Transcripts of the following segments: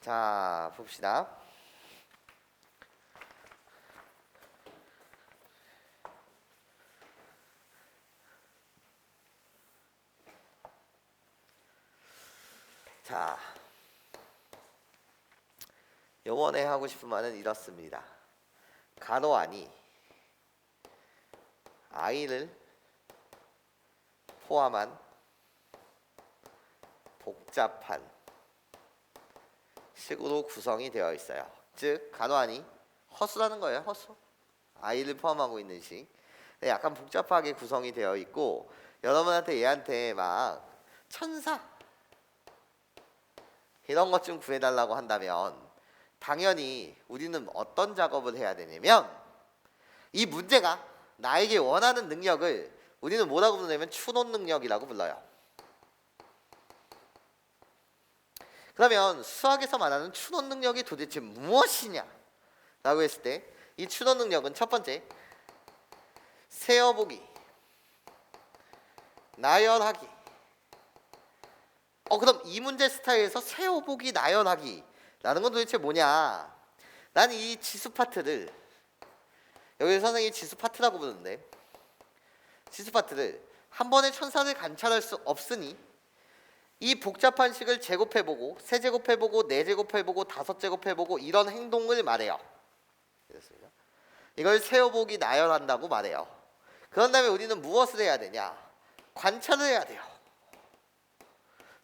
자, 봅시다. 자, 요번에 하고 싶은 말은 이렇습니다. 간호 안이 아이를 포함한 복잡한 식으로 구성이 되어 있어요. 즉 간호안이 허수라는 거예요. 허수. 아이를 포함하고 있는 식. 약간 복잡하게 구성이 되어 있고 여러분한테 얘한테 막 천사 이런 것 좀 구해달라고 한다면 당연히 우리는 어떤 작업을 해야 되냐면 이 문제가 나에게 원하는 능력을 우리는 뭐라고 부르냐면 추론 능력이라고 불러요. 그러면 수학에서 말하는 추론 능력이 도대체 무엇이냐 라고 했을 때 이 추론 능력은 첫 번째 세어보기, 나열하기. 그럼 이 문제 스타일에서 세어보기, 나열하기 라는 건 도대체 뭐냐? 난 이 지수 파트를 여기 선생님이 지수 파트라고 부르는데 지수 파트를 한 번에 천사를 관찰할 수 없으니 이 복잡한 식을 제곱해보고 세제곱해보고 네제곱해보고 다섯제곱해보고 이런 행동을 말해요. 그렇습니다. 이걸 세어보기 나열한다고 말해요. 그런 다음에 우리는 무엇을 해야 되냐? 관찰을 해야 돼요.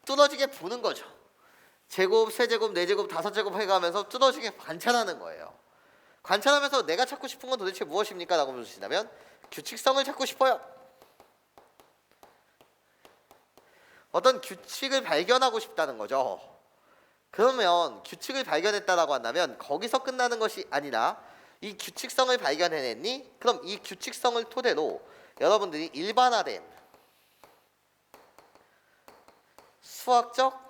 뚫어지게 보는 거죠. 제곱, 세제곱, 네제곱, 다섯제곱 해가면서 뚫어지게 관찰하는 거예요. 관찰하면서 내가 찾고 싶은 건 도대체 무엇입니까? 라고 물으신다면 규칙성을 찾고 싶어요. 어떤 규칙을 발견하고 싶다는 거죠. 그러면 규칙을 발견했다라고 한다면 거기서 끝나는 것이 아니라 이 규칙성을 발견해냈니? 그럼 이 규칙성을 토대로 여러분들이 일반화된 수학적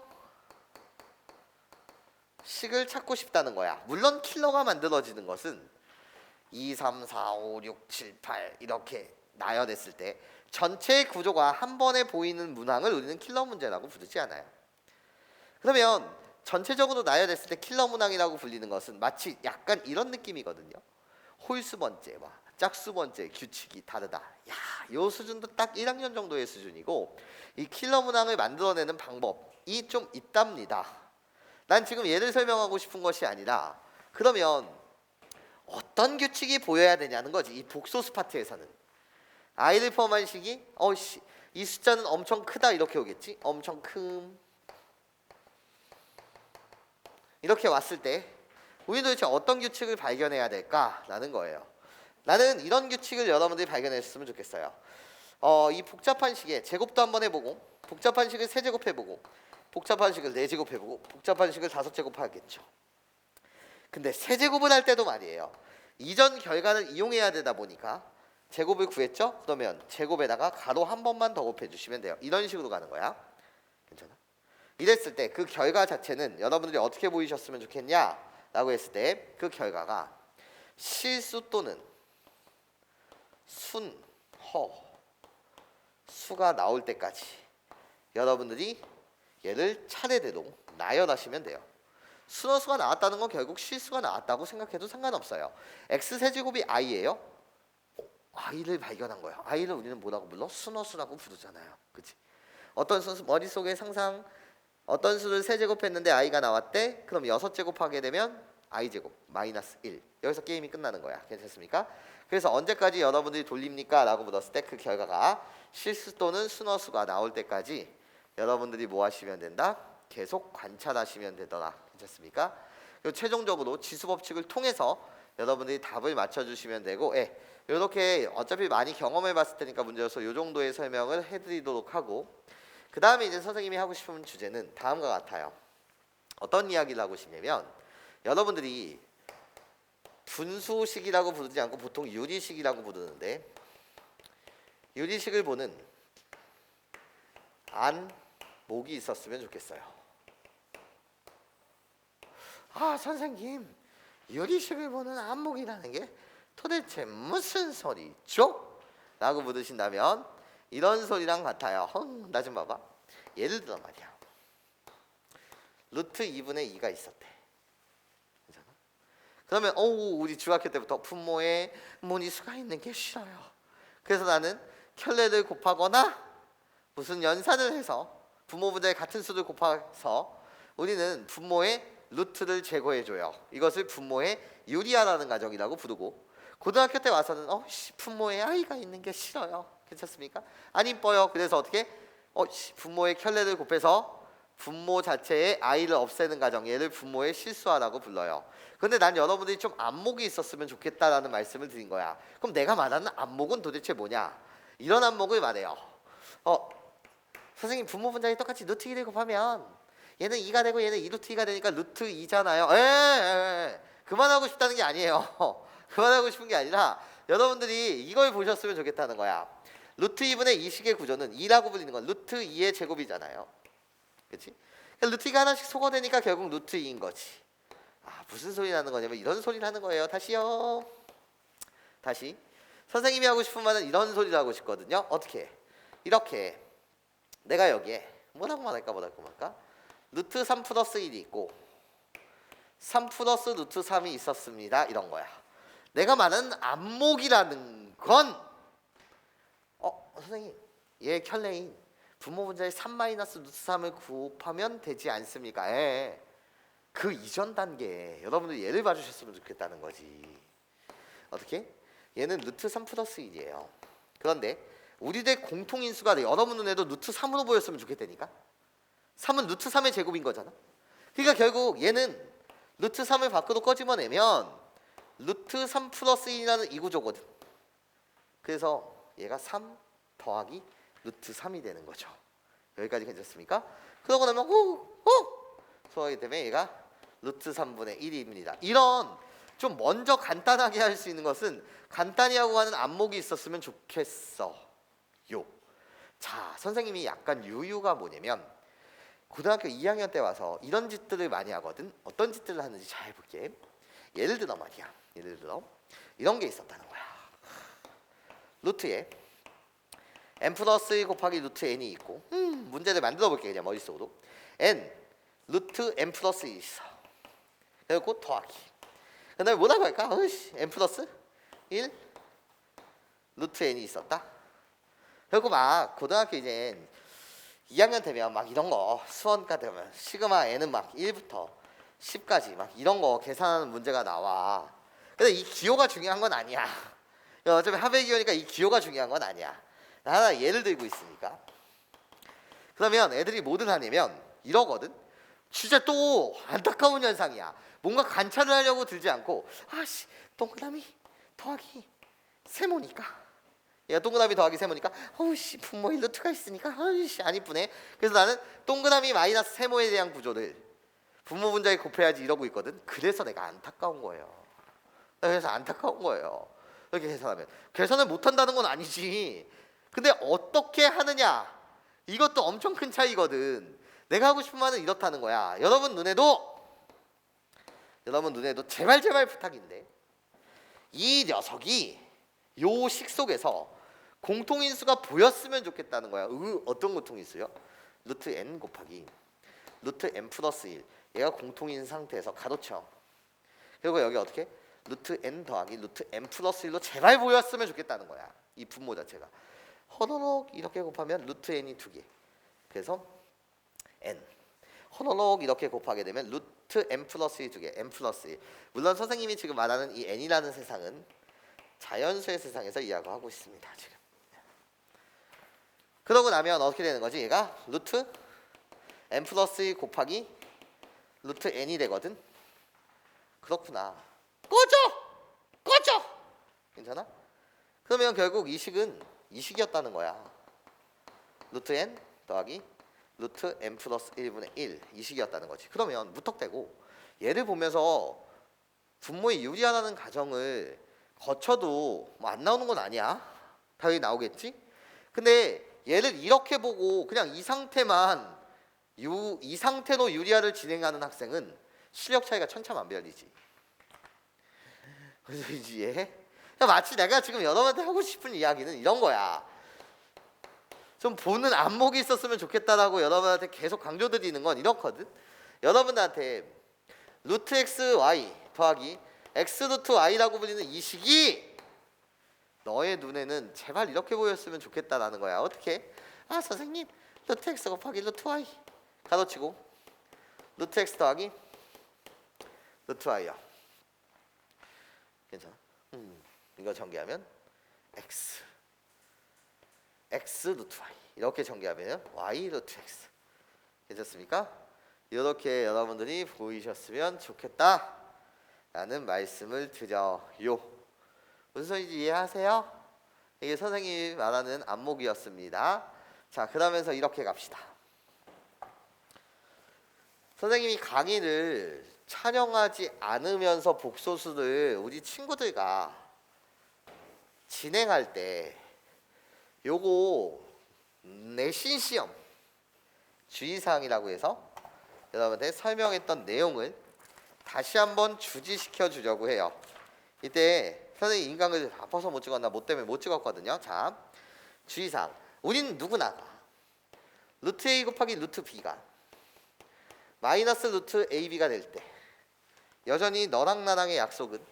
식을 찾고 싶다는 거야. 물론 킬러가 만들어지는 것은 2, 3, 4, 5, 6, 7, 8 이렇게 나열했을 때 전체 구조가 한 번에 보이는 문항을 우리는 킬러 문제라고 부르지 않아요. 그러면 전체적으로 나열했을 때 킬러 문항이라고 불리는 것은 마치 약간 이런 느낌이거든요. 홀수 번째와 짝수 번째 규칙이 다르다. 야, 요 수준도 딱 1학년 정도의 수준이고 이 킬러 문항을 만들어내는 방법이 좀 있답니다. 난 지금 얘를 설명하고 싶은 것이 아니라 그러면 어떤 규칙이 보여야 되냐는 거지. 이 복소수 파트에서는 아이를 포함한 식이 이 숫자는 엄청 크다 이렇게 오겠지. 엄청 큼 이렇게 왔을 때 우리는 도대체 어떤 규칙을 발견해야 될까라는 거예요. 나는 이런 규칙을 여러분들이 발견했으면 좋겠어요. 이 복잡한 식에 제곱도 한번 해보고 복잡한 식을 세제곱해보고 복잡한 식을 네제곱해보고 복잡한 식을 다섯제곱하겠죠. 근데 세제곱을 할 때도 말이에요. 이전 결과를 이용해야 되다 보니까 제곱을 구했죠? 그러면 제곱에다가 가로 한 번만 더 곱해주시면 돼요. 이런 식으로 가는 거야. 괜찮아? 이랬을 때 그 결과 자체는 여러분들이 어떻게 보이셨으면 좋겠냐? 라고 했을 때 그 결과가 실수 또는 순, 허, 수가 나올 때까지 여러분들이 얘를 차례대로 나열하시면 돼요. 순허수가 나왔다는 건 결국 실수가 나왔다고 생각해도 상관없어요. x세제곱이 i예요. i를 발견한 거예요. i를 우리는 뭐라고 불러? 순허수라고 부르잖아요. 그치? 어떤 수 머릿속에 상상 어떤 수를 세제곱했는데 i가 나왔대. 그럼 6제곱하게 되면 i제곱 마이너스 1. 여기서 게임이 끝나는 거야. 괜찮습니까? 그래서 언제까지 여러분들이 돌립니까? 라고 물었을 때 그 결과가 실수 또는 순허수가 나올 때까지 여러분들이 뭐 하시면 된다? 계속 관찰하시면 되더라. 괜찮습니까? 그리고 최종적으로 지수법칙을 통해서 여러분들이 답을 맞춰주시면 되고 이렇게 어차피 많이 경험해봤을 테니까 문제여서 이 정도의 설명을 해드리도록 하고 그 다음에 이제 선생님이 하고 싶은 주제는 다음과 같아요. 어떤 이야기를 하고 싶냐면 여러분들이 분수식이라고 부르지 않고 보통 유리식이라고 부르는데 유리식을 보는 안목이 있었으면 좋겠어요. 선생님 유리식을 보는 안목이라는 게 도대체 무슨 소리죠? 라고 물으신다면 이런 소리랑 같아요. 나 좀 봐봐. 예를 들어 말이야. 루트 2분의 2가 있었대. 그러면 우리 중학교 때부터 분모에 무리수가 있는 게 싫어요. 그래서 나는 켤레를 곱하거나 무슨 연산을 해서 분모 분자의 같은 수를 곱해서 우리는 분모의 루트를 제거해줘요. 이것을 분모의 유리화라는 과정이라고 부르고, 고등학교 때 와서는 분모에 i가 있는 게 싫어요. 괜찮습니까? 안 이뻐요. 그래서 어떻게 분모의 켤레를 곱해서 분모 자체의 i를 없애는 과정, 얘를 분모의 실수화라고 불러요. 근데 난 여러분들이 좀 안목이 있었으면 좋겠다라는 말씀을 드린 거야. 그럼 내가 말하는 안목은 도대체 뭐냐? 이런 안목을 말해요. 선생님, 분모 분자에 똑같이 루트 2를 곱하면 얘는 2가 되고 얘는 2루트 2가 되니까 루트 2잖아요. 그만하고 싶다는 게 아니에요. 그만하고 싶은 게 아니라 여러분들이 이걸 보셨으면 좋겠다는 거야. 루트 2분의 2식의 구조는 2라고 불리는 건 루트 2의 제곱이잖아요. 그렇지? 루트 2가 하나씩 소거되니까 결국 루트 2인 거지. 무슨 소리 나는 거냐면 이런 소리를 하는 거예요. 다시요. 다시. 선생님이 하고 싶은 말은 이런 소리를 하고 싶거든요. 어떻게? 이렇게. 내가 여기에 뭐라고 말할까 루트 3 플러스 1이 있고 3 플러스 루트 3이 있었습니다. 이런 거야. 내가 말하는 안목이라는 건 선생님, 얘 켤레인 분모 분자에 3 마이너스 루트 3을 곱하면 되지 않습니까? 그 이전 단계에 여러분들 얘를 봐주셨으면 좋겠다는 거지. 어떻게? 얘는 루트 3 플러스 1이에요. 그런데 우리들 공통인수가 여러분 눈에도 루트 3으로 보였으면 좋겠다니까. 3은 루트 3의 제곱인 거잖아. 그러니까 결국 얘는 루트 3을 밖으로 꺼집어내면 루트 3 플러스 1이라는 이 구조거든. 그래서 얘가 3 더하기 루트 3이 되는 거죠. 여기까지 괜찮습니까? 그러고 나면 소하기 때문에 얘가 루트 3분의 1입니다. 이런 좀 먼저 간단하게 할 수 있는 것은 간단히 하고 가는 안목이 있었으면 좋겠어요. 자, 선생님이 약간 유유가 뭐냐면 고등학교 2학년 때 와서 이런 짓들을 많이 하거든. 어떤 짓들을 하는지 잘 볼게. 예를 들어 말이야. 예를 들어 이런 게 있었다는 거야. 루트에 n 플러스 1 곱하기 루트 n이 있고 문제를 만들어 볼게. 그냥 머릿속으로 n 루트 n 플러스 1이 있어. 그리고 더하기. 그 다음에 뭐라고 할까? n 플러스 1 루트 n이 있었다. 그리고 막 고등학교 이제 2학년 되면 막 이런 거 수원과 되면 시그마 n은 막 1부터 10까지 막 이런 거 계산하는 문제가 나와. 근데 이 기호가 중요한 건 아니야. 어차피 합의 기호니까 이 기호가 중요한 건 아니야. 나 하나 예를 들고 있으니까. 그러면 애들이 뭐를 하냐면 이러거든. 진짜 또 안타까운 현상이야. 뭔가 관찰을 하려고 들지 않고 동그라미 더하기 세모니까. 얘가 동그라미 더하기 세모니까 분모에 루트가 있으니까 안 이쁘네. 그래서 나는 동그라미 마이너스 세모에 대한 구조를 분모 분자에 곱해야지 이러고 있거든. 그래서 내가 안타까운 거예요. 그래서 안타까운 거예요. 이렇게 계산하면 계산을 못한다는 건 아니지. 근데 어떻게 하느냐, 이것도 엄청 큰 차이거든. 내가 하고 싶은 말은 이렇다는 거야. 여러분 눈에도 제발 부탁인데 이 녀석이 요 식 속에서 공통인수가 보였으면 좋겠다는 거야. 어떤 공통인수요? 루트 n 곱하기 루트 n 플러스 1. 얘가 공통인 상태에서 가로쳐. 그리고 여기 어떻게? 루트 n 더하기 루트 n 플러스 1로 제발 보였으면 좋겠다는 거야. 이 분모 자체가. 허노록 이렇게 곱하면 루트 n이 2개. 그래서 n. 허노록 이렇게 곱하게 되면 루트 n 플러스 1 2개. n 플러스 1. 물론 선생님이 지금 말하는 이 n이라는 세상은 자연수의 세상에서 이야기하고 있습니다. 지금. 그러고 나면 어떻게 되는 거지? 얘가 루트 n 플러스 1 곱하기 루트 n이 되거든. 그렇구나. 꺼져. 괜찮아? 그러면 결국 이 식은 이 식이었다는 거야. 루트 n 더하기 루트 n 플러스 1분의 1 이 식이었다는 거지. 그러면 무턱대고 얘를 보면서 분모의 유리하다는 가정을 거쳐도 뭐 안 나오는 건 아니야. 당연히 나오겠지. 근데 얘를 이렇게 보고 그냥 이 상태로 유리화를 진행하는 학생은 실력 차이가 천차만별이지. 그래서 이제 마치 내가 지금 여러분한테 하고 싶은 이야기는 이런 거야. 좀 보는 안목이 있었으면 좋겠다라고 여러분한테 계속 강조드리는 건 이렇거든. 여러분한테 루트 x y 더하기 x 루트 y라고 불리는 이 식이 너의 눈에는 제발 이렇게 보였으면 좋겠다라는 거야. 어떻게? 아 선생님 루트 x 곱하기 루트 y 가로치고 루트 x 더하기 루트 y야. 괜찮아? 이거 전개하면 x 루트 y 이렇게 전개하면 y 루트 x. 괜찮습니까? 이렇게 여러분들이 보이셨으면 좋겠다 라는 말씀을 드려요. 무슨 소리인지 이해하세요? 이게 선생님이 말하는 안목이었습니다. 자, 그러면서 이렇게 갑시다. 선생님이 강의를 촬영하지 않으면서 복소수를 우리 친구들과 진행할 때 요거 내신 시험 주의사항이라고 해서 여러분한테 설명했던 내용을 다시 한번 주지시켜 주려고 해요. 이때 선생님 인강을 아파서 못 찍었나 뭐 때문에 못 찍었거든요. 자, 주의사항. 우린 누구나 루트 a 곱하기 루트 b가 마이너스 루트 ab가 될 때 여전히 너랑 나랑의 약속은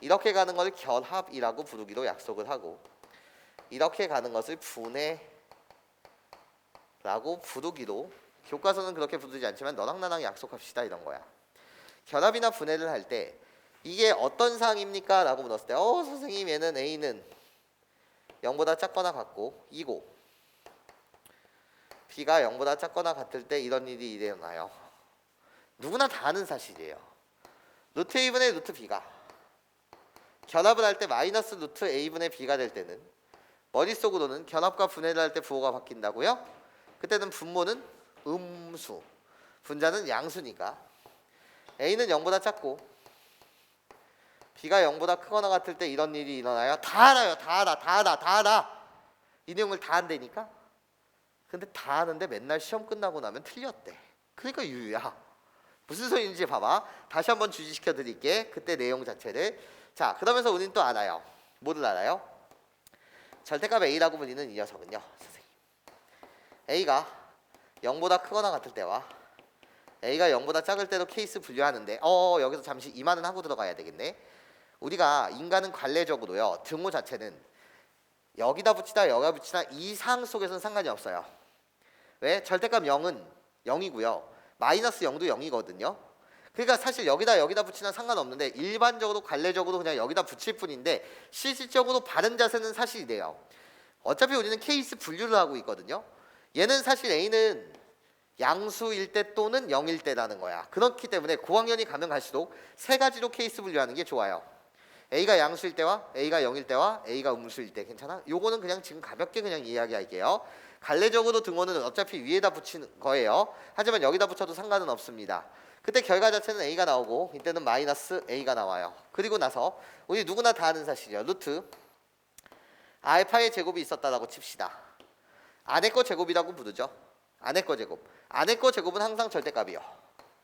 이렇게 가는 걸 결합이라고 부르기로 약속을 하고 이렇게 가는 것을 분해라고 부르기로 교과서는 그렇게 부르지 않지만 너랑 나랑 약속합시다 이런 거야. 결합이나 분해를 할 때 이게 어떤 사항입니까? 라고 물었을 때 선생님 얘는 a는 0보다 작거나 같고 이고 b가 0보다 작거나 같을 때 이런 일이 일어나요. 누구나 다 아는 사실이에요. 루트 a분의 루트 b가 결합을 할 때 마이너스 루트 a분의 b가 될 때는 머릿속으로는 결합과 분해를 할 때 부호가 바뀐다고요? 그때는 분모는 음수, 분자는 양수니까 a는 0보다 작고 b가 0보다 크거나 같을 때 이런 일이 일어나요. 다 알아요. 다 알아. 이 내용을 다 안다니까. 근데 다 아는데 맨날 시험 끝나고 나면 틀렸대. 그러니까 유유야. 무슨 소리인지 봐봐. 다시 한번 주지시켜 드릴게. 그때 내용 자체를. 자, 그러면서 우리는 또 알아요. 뭐를 알아요? 절대값 a라고 불리는 이 녀석은요. 선생님. a가 0보다 크거나 같을 때와 a가 0보다 작을 때로 케이스 분류하는데 여기서 잠시 이만은 하고 들어가야 되겠네. 우리가 인간은 관례적으로요. 등호 자체는 여기다 붙이다 여기다 붙이다 이 상황 속에서는 상관이 없어요. 왜? 절대값 0은 0이고요. 마이너스 0도 0이거든요. 그러니까 사실 여기다 붙이나 상관없는데 일반적으로 관례적으로 그냥 여기다 붙일 뿐인데 실질적으로 바른 자세는 사실 이래요. 어차피 우리는 케이스 분류를 하고 있거든요. 얘는 사실 a는 양수일 때 또는 0일 때라는 거야. 그렇기 때문에 고학년이 가면 갈수록 세 가지로 케이스 분류하는 게 좋아요. a가 양수일 때와 a가 0일 때와 a가 음수일 때. 괜찮아? 요거는 그냥 지금 가볍게 그냥 이야기할게요. 관례적으로 등호는 어차피 위에다 붙이는 거예요. 하지만 여기다 붙여도 상관은 없습니다. 그때 결과 자체는 a가 나오고 이때는 마이너스 a가 나와요. 그리고 나서 우리 누구나 다 아는 사실이요. 루트 알파의 제곱이 있었다라고 칩시다. 안의 거 제곱이라고 부르죠. 안의 거 제곱. 안의 거 제곱은 항상 절대값이요.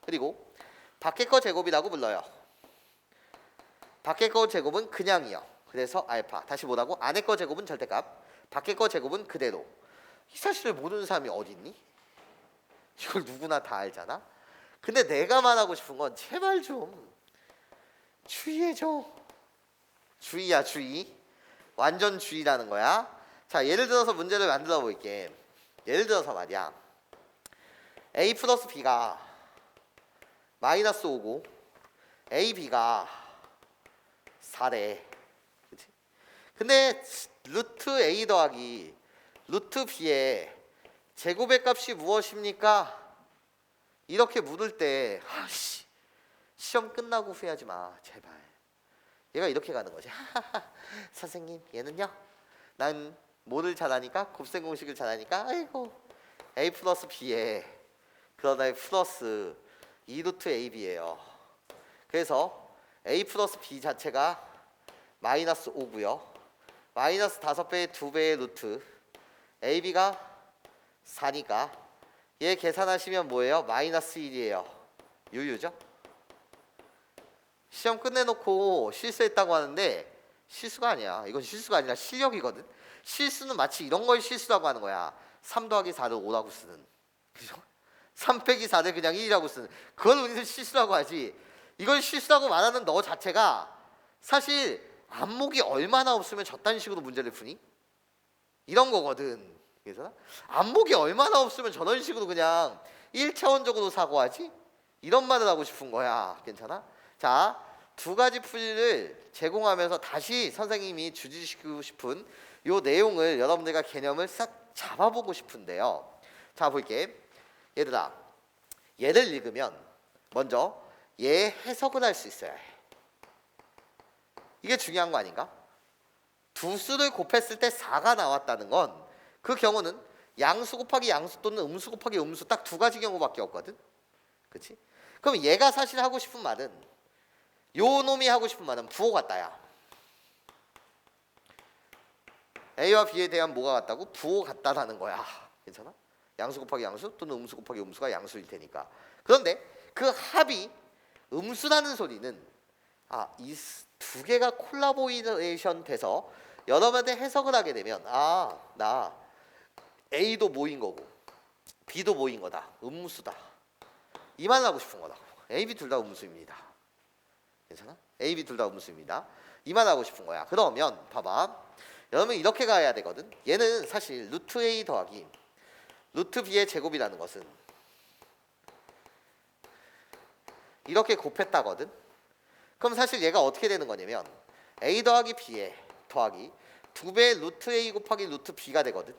그리고 밖의 거 제곱이라고 불러요. 밖의 거 제곱은 그냥이요. 그래서 알파. 다시 뭐라고? 안의 거 제곱은 절대값. 밖의 거 제곱은 그대로. 이 사실을 모르는 사람이 어디 있니? 이걸 누구나 다 알잖아. 근데 내가 말하고 싶은 건 제발 좀 주의해줘. 주의야 주의. 완전 주의라는 거야. 자, 예를 들어서 문제를 만들어 볼게. 예를 들어서 말이야. a 플러스 b가 마이너스 5고 ab가 4래. 그치? 근데 루트 a 더하기 루트 b의 제곱의 값이 무엇입니까? 이렇게 물을 때 시험 끝나고 후회하지 마. 제발. 얘가 이렇게 가는 거지. 선생님 얘는요. 난 뭐를 잘하니까? 곱셈 공식을 잘하니까 아이고 a 플러스 b에 그러다 플러스 2루트 ab예요. 그래서 a 플러스 b 자체가 마이너스 5고요. 마이너스 5배의 2배의 루트 ab가 4니까 얘 계산하시면 뭐예요? 마이너스 1이에요. 유유죠? 시험 끝내놓고 실수했다고 하는데 실수가 아니야. 이건 실수가 아니라 실력이거든. 실수는 마치 이런 걸 실수라고 하는 거야. 3 더하기 4를 5라고 쓰는. 그죠? 3 빼기 4를 그냥 1이라고 쓰는. 그걸 우리는 실수라고 하지. 이걸 실수라고 말하는 너 자체가 사실 안목이 얼마나 없으면 저딴 식으로 문제를 푸니? 이런 거거든. 그래서 안목이 얼마나 없으면 저런 식으로 그냥 1차원적으로 사고하지? 이런 말을 하고 싶은 거야. 괜찮아? 자, 두 가지 풀이를 제공하면서 다시 선생님이 주지시키고 싶은 요 내용을 여러분들과 개념을 싹 잡아보고 싶은데요. 자, 볼게. 얘들아, 얘를 읽으면 먼저 얘 해석을 할 수 있어야 해. 이게 중요한 거 아닌가? 두 수를 곱했을 때 4가 나왔다는 건 그 경우는 양수 곱하기 양수 또는 음수 곱하기 음수 딱 두 가지 경우밖에 없거든. 그렇지? 그럼 얘가 사실 하고 싶은 말은 요 놈이 하고 싶은 말은 부호 같다야. A와 B에 대한 뭐가 같다고? 부호 같다라는 거야. 괜찮아? 양수 곱하기 양수 또는 음수 곱하기 음수가 양수일 테니까. 그런데 그 합이 음수라는 소리는 이 두 개가 콜라보레이션 돼서 여러분한테 해석을 하게 되면 나 A도 모인 거고 B도 모인 거다. 음수다. 이 말을 하고 싶은 거다. A, B 둘 다 음수입니다. 괜찮아? A, B 둘 다 음수입니다. 이 말 하고 싶은 거야. 그러면 봐봐. 여러분 이렇게 가야 되거든. 얘는 사실 루트 A 더하기 루트 B의 제곱이라는 것은 이렇게 곱했다거든. 그럼 사실 얘가 어떻게 되는 거냐면 A 더하기 B에 더하기 2배 루트 A 곱하기 루트 B가 되거든.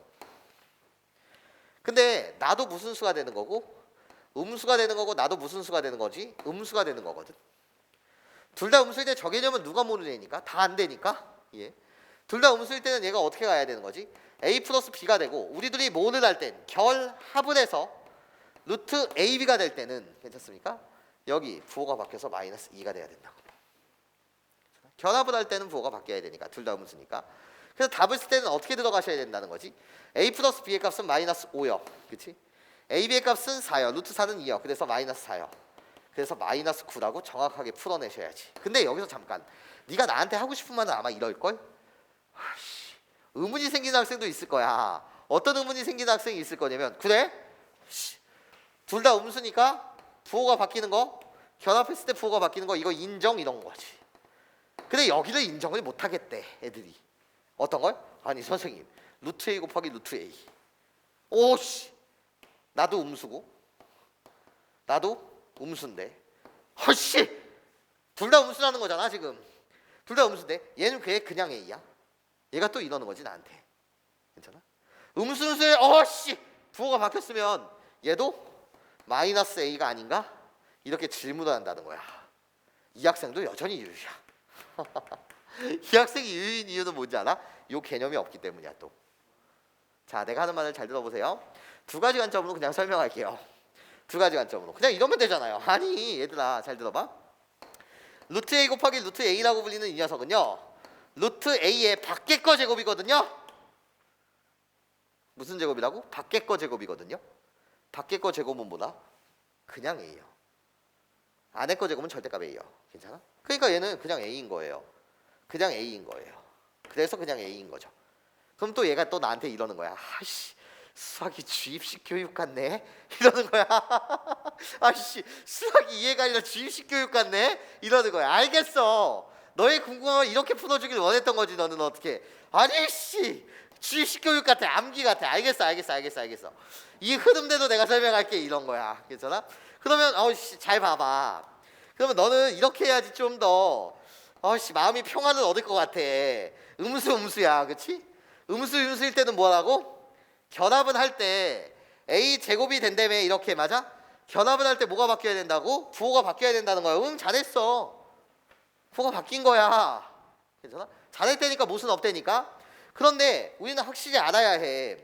근데 나도 무슨 수가 되는 거고 음수가 되는 거고 나도 무슨 수가 되는 거지? 음수가 되는 거거든. 둘 다 음수일 때 저 개념은 누가 모르는 애니까? 다 안 되니까. 예. 둘 다 음수일 때는 얘가 어떻게 가야 되는 거지? A 플러스 B가 되고 우리들이 모를 할 땐 결합을 해서 루트 AB가 될 때는 괜찮습니까? 여기 부호가 바뀌어서 마이너스 2가 돼야 된다고. 결합을 할 때는 부호가 바뀌어야 되니까 둘 다 음수니까. 그래서 답을 쓸 때는 어떻게 들어가셔야 된다는 거지? A 플러스 B의 값은 마이너스 5요. 그렇지? AB의 값은 4요. 루트 4는 2요. 그래서 마이너스 4요. 그래서 마이너스 9라고 정확하게 풀어내셔야지. 근데 여기서 잠깐 네가 나한테 하고 싶은 말은 아마 이럴걸? 의문이 생기는 학생도 있을 거야. 어떤 의문이 생기는 학생이 있을 거냐면 그래? 둘 다 음수니까 부호가 바뀌는 거 결합했을 때 부호가 바뀌는 거 이거 인정 이런 거지. 근데 여기를 인정을 못 하겠대 애들이. 어떤 걸? 아니 선생님 루트 A 곱하기 루트 A 오씨 나도 음수고 나도 음수인데 헐씨 둘 다 음수라는 거잖아 지금. 둘 다 음수인데 얘는 그냥 A야. 얘가 또 이러는 거지 나한테. 괜찮아? 음수에 어씨 부호가 바뀌었으면 얘도 마이너스 A가 아닌가? 이렇게 질문을 한다는 거야. 이 학생도 여전히 유유야. 이 학생이 유유인 이유는 뭔지 알아? 요 개념이 없기 때문이야 또. 자, 내가 하는 말을 잘 들어보세요. 두 가지 관점으로 그냥 설명할게요. 두 가지 관점으로. 그냥 이러면 되잖아요. 아니 얘들아 잘 들어봐. 루트 A 곱하기 루트 A라고 불리는 이 녀석은요. 루트 A의 밖에 거 제곱이거든요. 무슨 제곱이라고? 밖에 거 제곱이거든요. 밖에 거 제곱은 뭐다? 그냥 A요. 안에 거 제곱은 절대값 A요. 괜찮아? 그러니까 얘는 그냥 A인 거예요. 그냥 A인 거예요. 그래서 그냥 A인 거죠. 그럼 또 얘가 또 나한테 이러는 거야. 아씨 수학이 주입식 교육 같네 이러는 거야. 아씨 수학이 이해가 아니라 주입식 교육 같네 이러는 거야. 알겠어. 너의 궁금함을 이렇게 풀어주길 원했던 거지. 너는 어떻게 아니 씨 주입식 교육 같아. 암기 같아. 알겠어. 이 흐름대로 내가 설명할게 이런 거야. 괜찮아? 그러면 잘 봐봐. 그러면 너는 이렇게 해야지 좀 더 마음이 평안을 얻을 것 같아. 음수야 그치? 음수일 때는 뭐라고? 결합은 할 때 A 제곱이 된다며 이렇게 맞아? 결합을 할 때 뭐가 바뀌어야 된다고? 부호가 바뀌어야 된다는 거야. 응 잘했어. 부호가 바뀐 거야. 괜찮아? 잘했다니까 못은 없다니까. 그런데 우리는 확실히 알아야 해.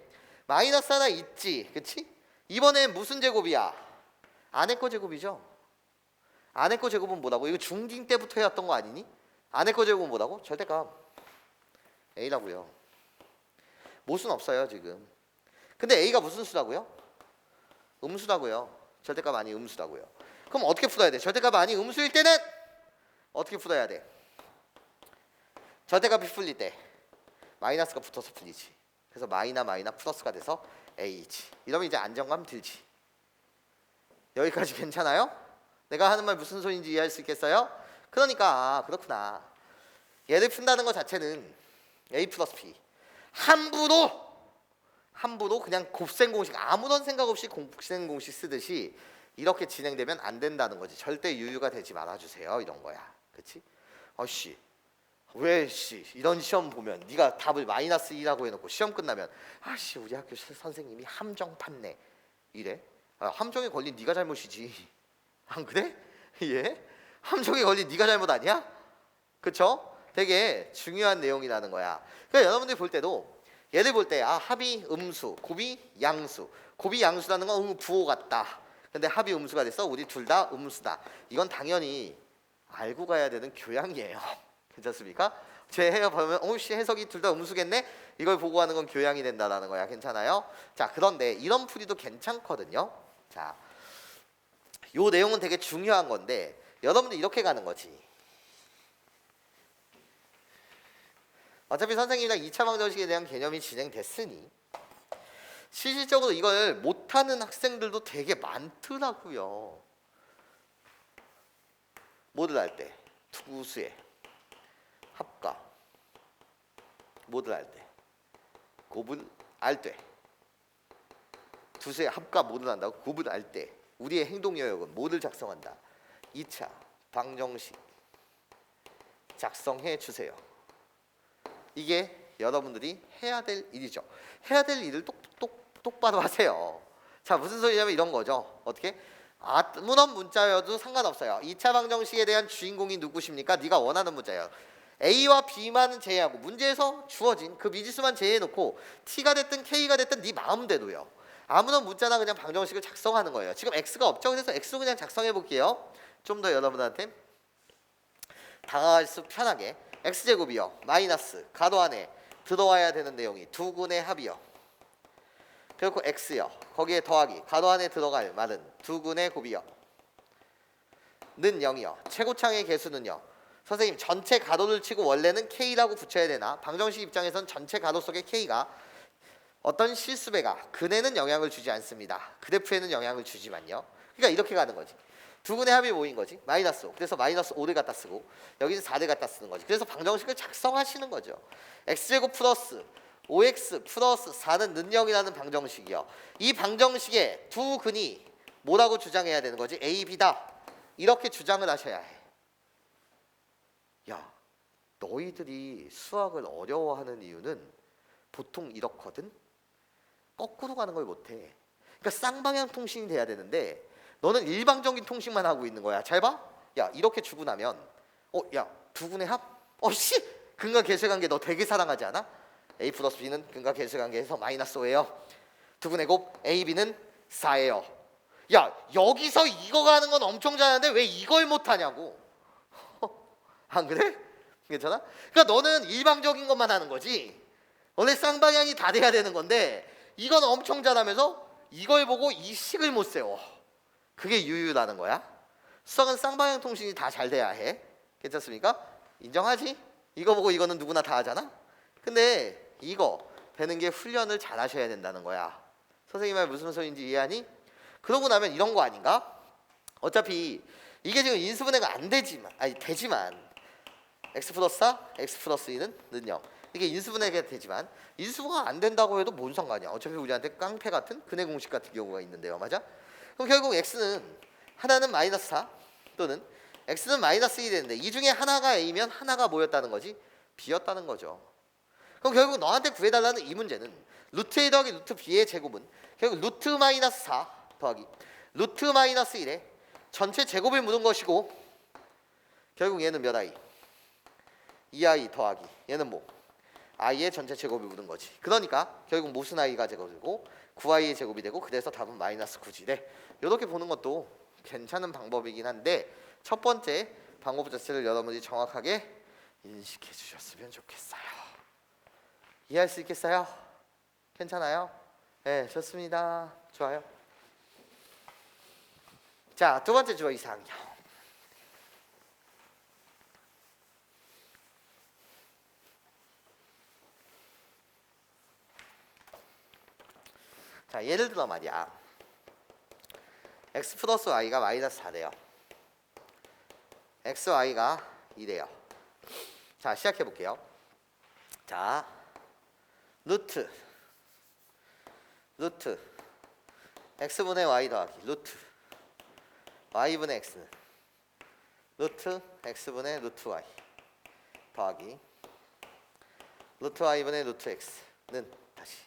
마이너스 하나 있지 그치? 이번엔 무슨 제곱이야? 안에 거 제곱이죠. 안에 거 제곱은 뭐라고? 이거 중딩 때부터 해왔던 거 아니니? 안에 거 제곱은 뭐라고? 절대값 A라고요. 못은 없어요 지금. 근데 A가 무슨 수라고요? 음수라고요. 절대값 아니 음수라고요. 그럼 어떻게 풀어야 돼? 절대값 아니 음수일 때는 어떻게 풀어야 돼? 절대값이 풀릴 때 마이너스가 붙어서 풀리지. 그래서 마이나 플러스가 돼서 A지. 이러면 이제 안정감 들지. 여기까지 괜찮아요? 내가 하는 말 무슨 소리인지 이해할 수 있겠어요? 그러니까 그렇구나. 얘를 푼다는 것 자체는 a 플러스 b 함부로 그냥 곱셈 공식 아무런 생각 없이 곱셈 공식 쓰듯이 이렇게 진행되면 안 된다는 거지. 절대 유유가 되지 말아주세요 이런 거야. 그렇지? 아씨 왜 이런 시험 보면 네가 답을 마이너스 2라고 해놓고 시험 끝나면 아씨 우리 학교 선생님이 함정 팠네 이래? 함정에 걸린 네가 잘못이지. 안 그래? 예? 함정에 걸린 네가 잘못 아니야? 그쵸? 되게 중요한 내용이라는 거야. 그러니까 여러분들이 볼 때도 얘를 볼 때 합이 음수, 곱이 양수. 곱이 양수라는 건 부호 같다. 근데 합이 음수가 됐어. 우리 둘 다 음수다. 이건 당연히 알고 가야 되는 교양이에요. 괜찮습니까? 제 해석 보면 해석이 둘 다 음수겠네? 이걸 보고 하는 건 교양이 된다라는 거야. 괜찮아요? 자, 그런데 이런 풀이도 괜찮거든요. 자, 요 내용은 되게 중요한 건데 여러분들 이렇게 가는 거지. 어차피 선생님이랑 2차 방정식에 대한 개념이 진행됐으니 실질적으로 이걸 못하는 학생들도 되게 많더라고요. 뭐를 할 때? 투수의 합과 뭐를 할 때? 곱을 알 때. 두수의 합과 뭐를 한다고? 곱을 알 때. 우리의 행동 영역은 뭐를 작성한다? 2차 방정식 작성해 주세요. 이게 여러분들이 해야 될 일이죠. 해야 될 일을 똑바로 하세요. 자, 무슨 소리냐면 이런 거죠. 어떻게? 아무런 문자여도 상관없어요. 2차 방정식에 대한 주인공이 누구십니까? 네가 원하는 문자예요. A와 B만은 제외하고 문제에서 주어진 그 미지수만 제외해놓고 T가 됐든 K가 됐든 네 마음대로요. 아무런 문자나 그냥 방정식을 작성하는 거예요. 지금 X가 없죠? 그래서 X로 그냥 작성해 볼게요. 좀 더 여러분한테 다가갈 수 편하게. X제곱이요 마이너스 가로 안에 들어와야 되는 내용이 두근의 합이요. 그리고 X요 거기에 더하기 가로 안에 들어갈 말은 두근의 곱이요. 는 0이요. 최고창의 개수는요. 선생님 전체 가로를 치고 원래는 K라고 붙여야 되나? 방정식 입장에선 전체 가로 속에 K가 어떤 실수배가 근에는 영향을 주지 않습니다. 그래프에는 영향을 주지만요. 그러니까 이렇게 가는 거지. 두근의 합이 뭐인 거지? 마이너스 5. 그래서 마이너스 5를 갖다 쓰고 여기는 4를 갖다 쓰는 거지. 그래서 방정식을 작성하시는 거죠. x제곱 플러스 5x 플러스 4는 는 0이라는 방정식이요. 이 방정식의 두 근이 뭐라고 주장해야 되는 거지? a, b다. 이렇게 주장을 하셔야 해. 야, 너희들이 수학을 어려워하는 이유는 보통 이렇거든? 거꾸로 가는 걸 못해. 그러니까 쌍방향 통신이 돼야 되는데 너는 일방적인 통신만 하고 있는 거야. 잘 봐. 야, 이렇게 주고 나면 야, 두근의 합? 씨! 근과 계수의 관계 너 되게 사랑하지 않아? A 플러스 B는 근과 계수의 관계에서 마이너스 5예요. 두근의 곱 A, B는 4예요. 야, 여기서 이거 가는 건 엄청 잘하는데 왜 이걸 못하냐고. 안 그래? 괜찮아? 그러니까 너는 일방적인 것만 하는 거지. 원래 쌍방향이 다 돼야 되는 건데 이건 엄청 잘하면서 이걸 보고 이 식을 못 세워. 그게 유유라는 거야. 수학은 쌍방향 통신이 다 잘 돼야 해. 괜찮습니까? 인정하지? 이거 보고 이거는 누구나 다 하잖아. 근데 이거 되는 게 훈련을 잘 하셔야 된다는 거야. 선생님 말 무슨 소리인지 이해하니? 그러고 나면 이런 거 아닌가? 어차피 이게 지금 인수분해가 안 되지만 되지만 x 플러스 4, x 플러스 2는 는 0. 이게 인수분해가 되지만 인수가 안 된다고 해도 뭔 상관이야. 어차피 우리한테 깡패 같은 근해 공식 같은 경우가 있는데요. 맞아? 그럼 결국 x는 하나는 마이너스 4 또는 x는 마이너스 1이 되는데 이 중에 하나가 a면 하나가 뭐였다는 거지? b였다는 거죠. 그럼 결국 너한테 구해달라는 이 문제는 루트 a 더하기 루트 b의 제곱은 결국 루트 마이너스 4 더하기 루트 마이너스 1에 전체 제곱을 묻은 것이고 결국 얘는 몇 i? 2i 더하기 얘는 뭐? i의 전체 제곱이 묻은 거지. 그러니까 결국 무슨 i가 제곱이고 9i의 제곱이 되고 그래서 답은 마이너스 9지래. 이렇게 보는 것도 괜찮은 방법이긴 한데 첫 번째 방법 자체를 여러분이 정확하게 인식해 주셨으면 좋겠어요. 이해할 수 있겠어요? 괜찮아요? 네, 좋습니다. 좋아요. 자, 두 번째 주어 이상형. 자, 예를 들어 말이야. x 플러스 y가 마이너스 4래요. xy가 이래요. 자, 시작해 볼게요. 자, 루트 x분의 y 더하기 루트 y분의 x는 루트 x분의 루트 y 더하기 루트 y분의 루트 x는 다시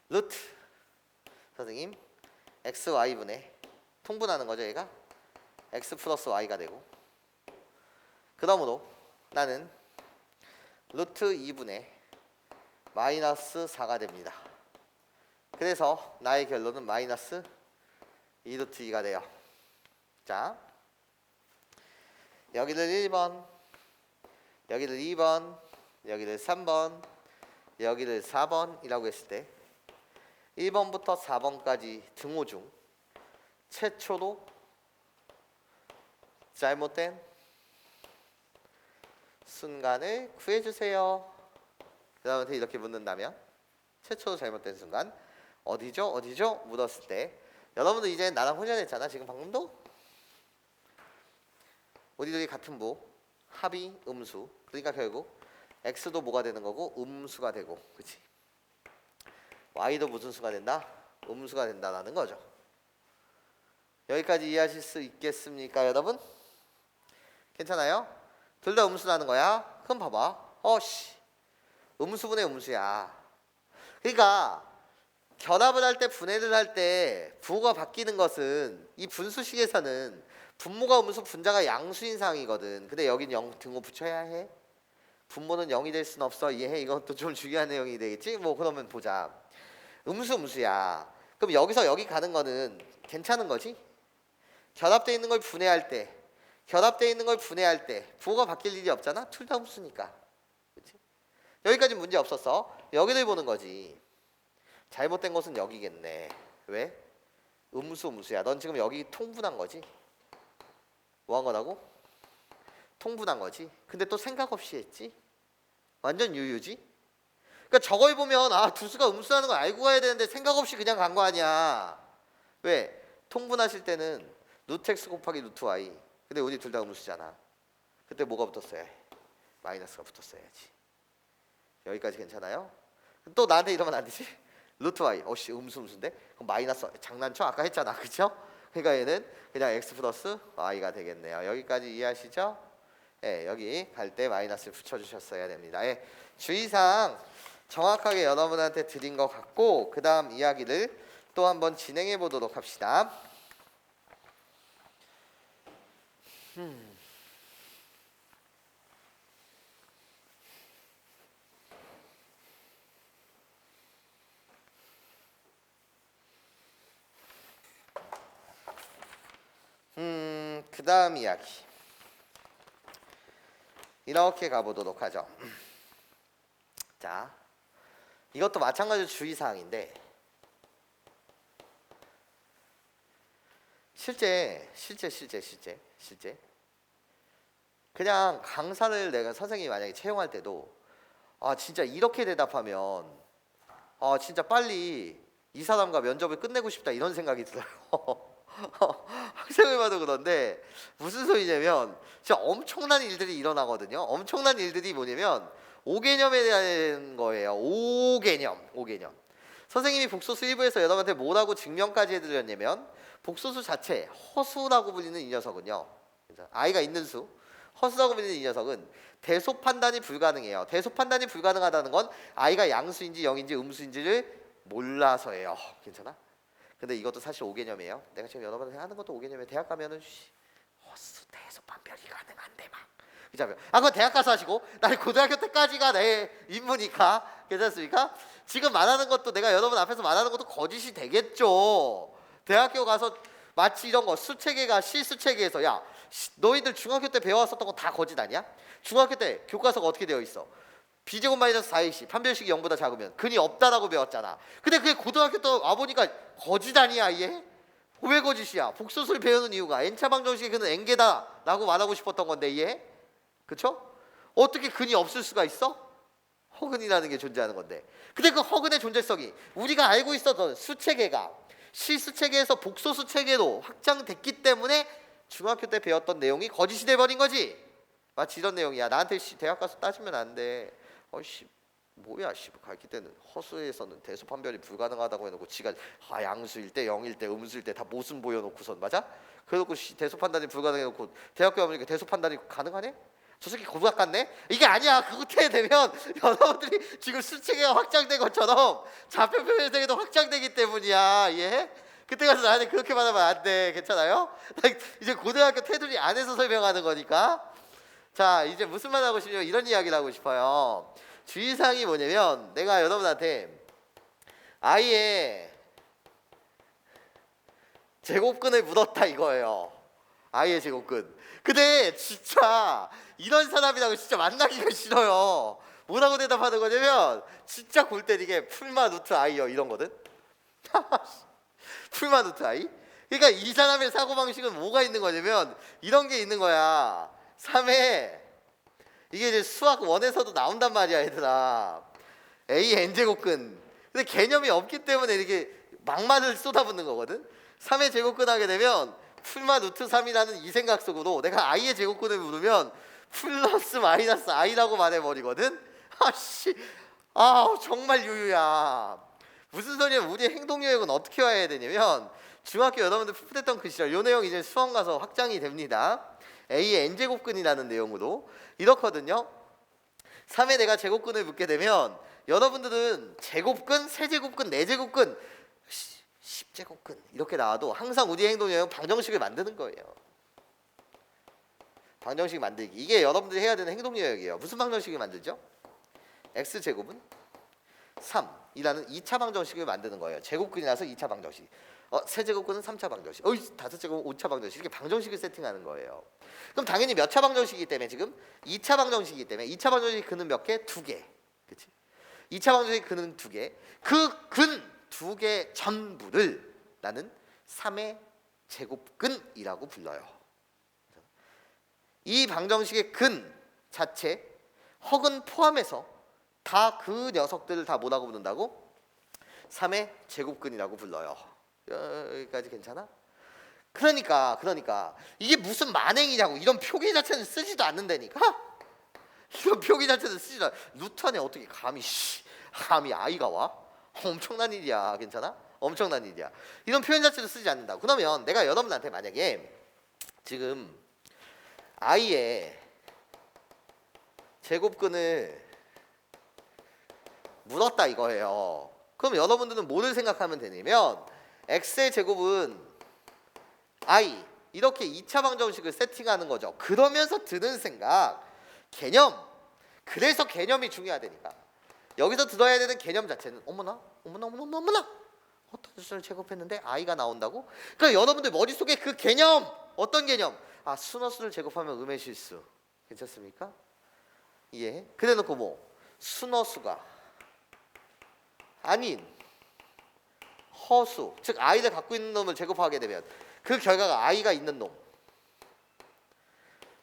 루트 선생님 xy분의 통분하는 거죠. 얘가 x 플러스 y가 되고, 그 다음으로 나는 루트 2분의 마이너스 4가 됩니다. 그래서 나의 결론은 마이너스 2루트 2가 돼요. 자, 여기를 1번, 여기를 2번, 여기를 3번, 여기를 4번이라고 했을 때 1번부터 4번까지 등호 중 최초로 잘못된 순간을 구해주세요. 여러분한테 이렇게 묻는다면 최초로 잘못된 순간 어디죠? 어디죠? 묻었을 때 여러분들 이제 나랑 혼연했잖아. 지금 방금도 우리들이 같은 부 합이 음수, 그러니까 결국 x도 뭐가 되는 거고 음수가 되고, 그치? y도 무슨 수가 된다? 음수가 된다라는 거죠. 여기까지 이해하실 수 있겠습니까, 여러분? 괜찮아요? 둘 다 음수라는 거야. 그럼 봐봐. 음수분의 음수야. 그러니까 결합을 할 때, 분해를 할 때 부호가 바뀌는 것은 이 분수식에서는 분모가 음수, 분자가 양수인 상황이거든. 근데 여긴 0 등호 붙여야 해. 분모는 0이 될 순 없어. 이해해? 이것도 좀 중요한 내용이 되겠지? 뭐 그러면 보자. 음수야. 그럼 여기서 여기 가는 거는 괜찮은 거지? 결합되어 있는 걸 분해할 때, 부호가 바뀔 일이 없잖아. 둘 다 음수니까. 그치? 여기까지 문제 없었어. 여기를 보는 거지. 잘못된 것은 여기겠네. 왜? 음수야. 넌 지금 여기 통분한 거지. 뭐 한 거라고? 통분한 거지. 근데 또 생각 없이 했지. 완전 유유지. 그러니까 저걸 보면 두 수가 음수라는 걸 알고 가야 되는데 생각 없이 그냥 간 거 아니야. 왜? 통분하실 때는 루트 x 곱하기 루트 y. 근데 우리 둘 다 음수잖아. 그때 뭐가 붙었어야 해? 마이너스가 붙었어야지. 여기까지 괜찮아요? 또 나한테 이러면 안 되지? 루트 y. 음수인데? 그럼 마이너스. 장난쳐? 아까 했잖아. 그쵸? 그러니까 얘는 그냥 x 플러스 y가 되겠네요. 여기까지 이해하시죠? 예, 여기 갈 때 마이너스를 붙여주셨어야 됩니다. 예, 주의사항 정확하게 여러분한테 드린 것 같고, 그 다음 이야기를 또 한번 진행해 보도록 합시다. 그 다음 이야기 이렇게 가보도록 하죠. 자, 이것도 마찬가지로 주의사항인데, 실제 그냥 강사를 내가 선생님이 만약에 채용할 때도 진짜 이렇게 대답하면 진짜 빨리 이 사람과 면접을 끝내고 싶다 이런 생각이 들어요. 학생을 봐도 그런데 무슨 소리냐면 진짜 엄청난 일들이 일어나거든요. 엄청난 일들이 뭐냐면 오개념에 대한 거예요. 오개념. 선생님이 복소수 1부에서 여러분한테 뭐라고 증명까지 해드렸냐면, 복소수 자체 허수라고 불리는 이 녀석은요, i가 있는 수 허수라고 불리는 이 녀석은 대소 판단이 불가능해요. 대소 판단이 불가능하다는 건 i가 양수인지 0인지 음수인지를 몰라서예요. 괜찮아? 근데 이것도 사실 오개념이에요. 내가 지금 여러분한테 하는 것도 오개념이에요. 대학 가면은 허수 대소 판별이 가능한데 막. 그죠? 그건 대학 가서 하시고, 나는 고등학교 때까지가 내 임무니까. 괜찮습니까? 지금 말하는 것도, 내가 여러분 앞에서 말하는 것도 거짓이 되겠죠. 대학교 가서 마치 이런 거 수체계가 실수체계에서, 야 너희들 중학교 때 배워왔었던 거 다 거짓 아니야? 중학교 때 교과서가 어떻게 되어 있어? B제곱 마이너스 4AC 판별식이 0보다 작으면 근이 없다라고 배웠잖아. 근데 그게 고등학교 때 와보니까 거짓 아니야 얘? 왜 거짓이야? 복소수를 배우는 이유가 n차 방정식의 근은 n개다 라고 말하고 싶었던 건데 얘? 그쵸? 어떻게 근이 없을 수가 있어? 허근이라는 게 존재하는 건데. 근데 그 허근의 존재성이 우리가 알고 있었던 수체계가 실수체계에서 복소수 체계로 확장됐기 때문에 중학교 때 배웠던 내용이 거짓이 돼버린 거지. 마치 이런 내용이야. 나한테 대학 가서 따지면 안 돼. 뭐야 가르칠 때는 허수에서는 대소 판별이 불가능하다고 해놓고 지가 양수일 때, 영일 때, 음수일 때 다 모순 보여놓고선 맞아? 그래놓고 대소 판단이 불가능해놓고 대학교 가보니까 대소 판단이 가능하네? 저 새끼 고등학 갔네? 이게 아니야. 그때 되면 여러분들이 지금 수치가 확장된 것처럼 좌표표 세계도 확장되기 때문이야. 예? 그때 가서 나한테 그렇게 말하면 안 돼. 괜찮아요? 이제 고등학교 테두리 안에서 설명하는 거니까. 자, 이제 무슨 말 하고 싶냐면 이런 이야기를 하고 싶어요. 주의사항이 뭐냐면 내가 여러분한테 아이의 제곱근을 묻었다 이거예요. 아이의 제곱근. 근데 진짜 이런 사람이라고 진짜 만나기가 싫어요. 뭐라고 대답하는 거냐면 진짜 골 때리게 풀마 루트 아이요 이런 거든. 풀마 루트 아이. 그러니까 이 사람의 사고방식은 뭐가 있는 거냐면 이런 게 있는 거야. 3에 이게 이제 수학 1에서도 나온단 말이야 얘들아. A n제곱근. 근데 개념이 없기 때문에 이렇게 막말을 쏟아붓는 거거든. 3의 제곱근 하게 되면 풀마 루트 3이라는 이 생각 속으로 내가 i의 제곱근을 물으면 플러스 마이너스 i라고 말해버리거든. 정말 유유야. 무슨 소리야. 우리의 행동요약은 어떻게 와야 되냐면 중학교 여러분들 풋풋했던 그 시절 요 내용 이제 수험 가서 확장이 됩니다. A의 n제곱근이라는 내용으로 이렇거든요. 3에 내가 제곱근을 묻게 되면 여러분들은 제곱근, 세제곱근, 네제곱근, 10제곱근 이렇게 나와도 항상 우리 행동요약은 방정식을 만드는 거예요. 방정식 만들기. 이게 여러분들이 해야 되는 행동요약이에요. 무슨 방정식을 만들죠? x제곱은 3이라는 2차 방정식을 만드는 거예요. 제곱근이라서 2차 방정식. 세제곱근은 3차 방정식. 5제곱은 5차 방정식. 이렇게 방정식을 세팅하는 거예요. 그럼 당연히 몇 차 방정식이기 때문에 지금 2차 방정식이기 때문에 2차 방정식 근은 몇 개? 2개. 그렇지? 2차 방정식 근은 2개. 그 근 2개 전부를 나는 3의 제곱근이라고 불러요. 이 방정식의 근 자체 허근 포함해서 다 그 녀석들을 다 뭐라고 부른다고? 3의 제곱근이라고 불러요. 여기까지 괜찮아? 그러니까 이게 무슨 만행이냐고. 이런 표기 자체는 쓰지도 않는다니까. 이런 표기 자체는 쓰지도 않. 루트 안에 어떻게 감히 아이가 와? 엄청난 일이야. 괜찮아? 엄청난 일이야. 이런 표현 자체도 쓰지 않는다고. 그러면 내가 여러분한테 만약에 지금 아이의 제곱근을 물었다 이거예요. 그럼 여러분들은 뭐를 생각하면 되냐면 x의 제곱은 i 이렇게 2차 방정식을 세팅하는 거죠. 그러면서 드는 생각, 개념. 그래서 개념이 중요하다니까. 여기서 들어야 되는 개념 자체는 어머나 어떤 수를 제곱했는데 i가 나온다고? 그러니까 여러분들 머릿속에 그 개념, 어떤 개념? 순허수를 제곱하면 음의 실수. 괜찮습니까? 예. 그래놓고 뭐 순허수가 아닌 허수, 즉 i를 갖고 있는 놈을 제곱하게 되면 그 결과가 i가 있는 놈.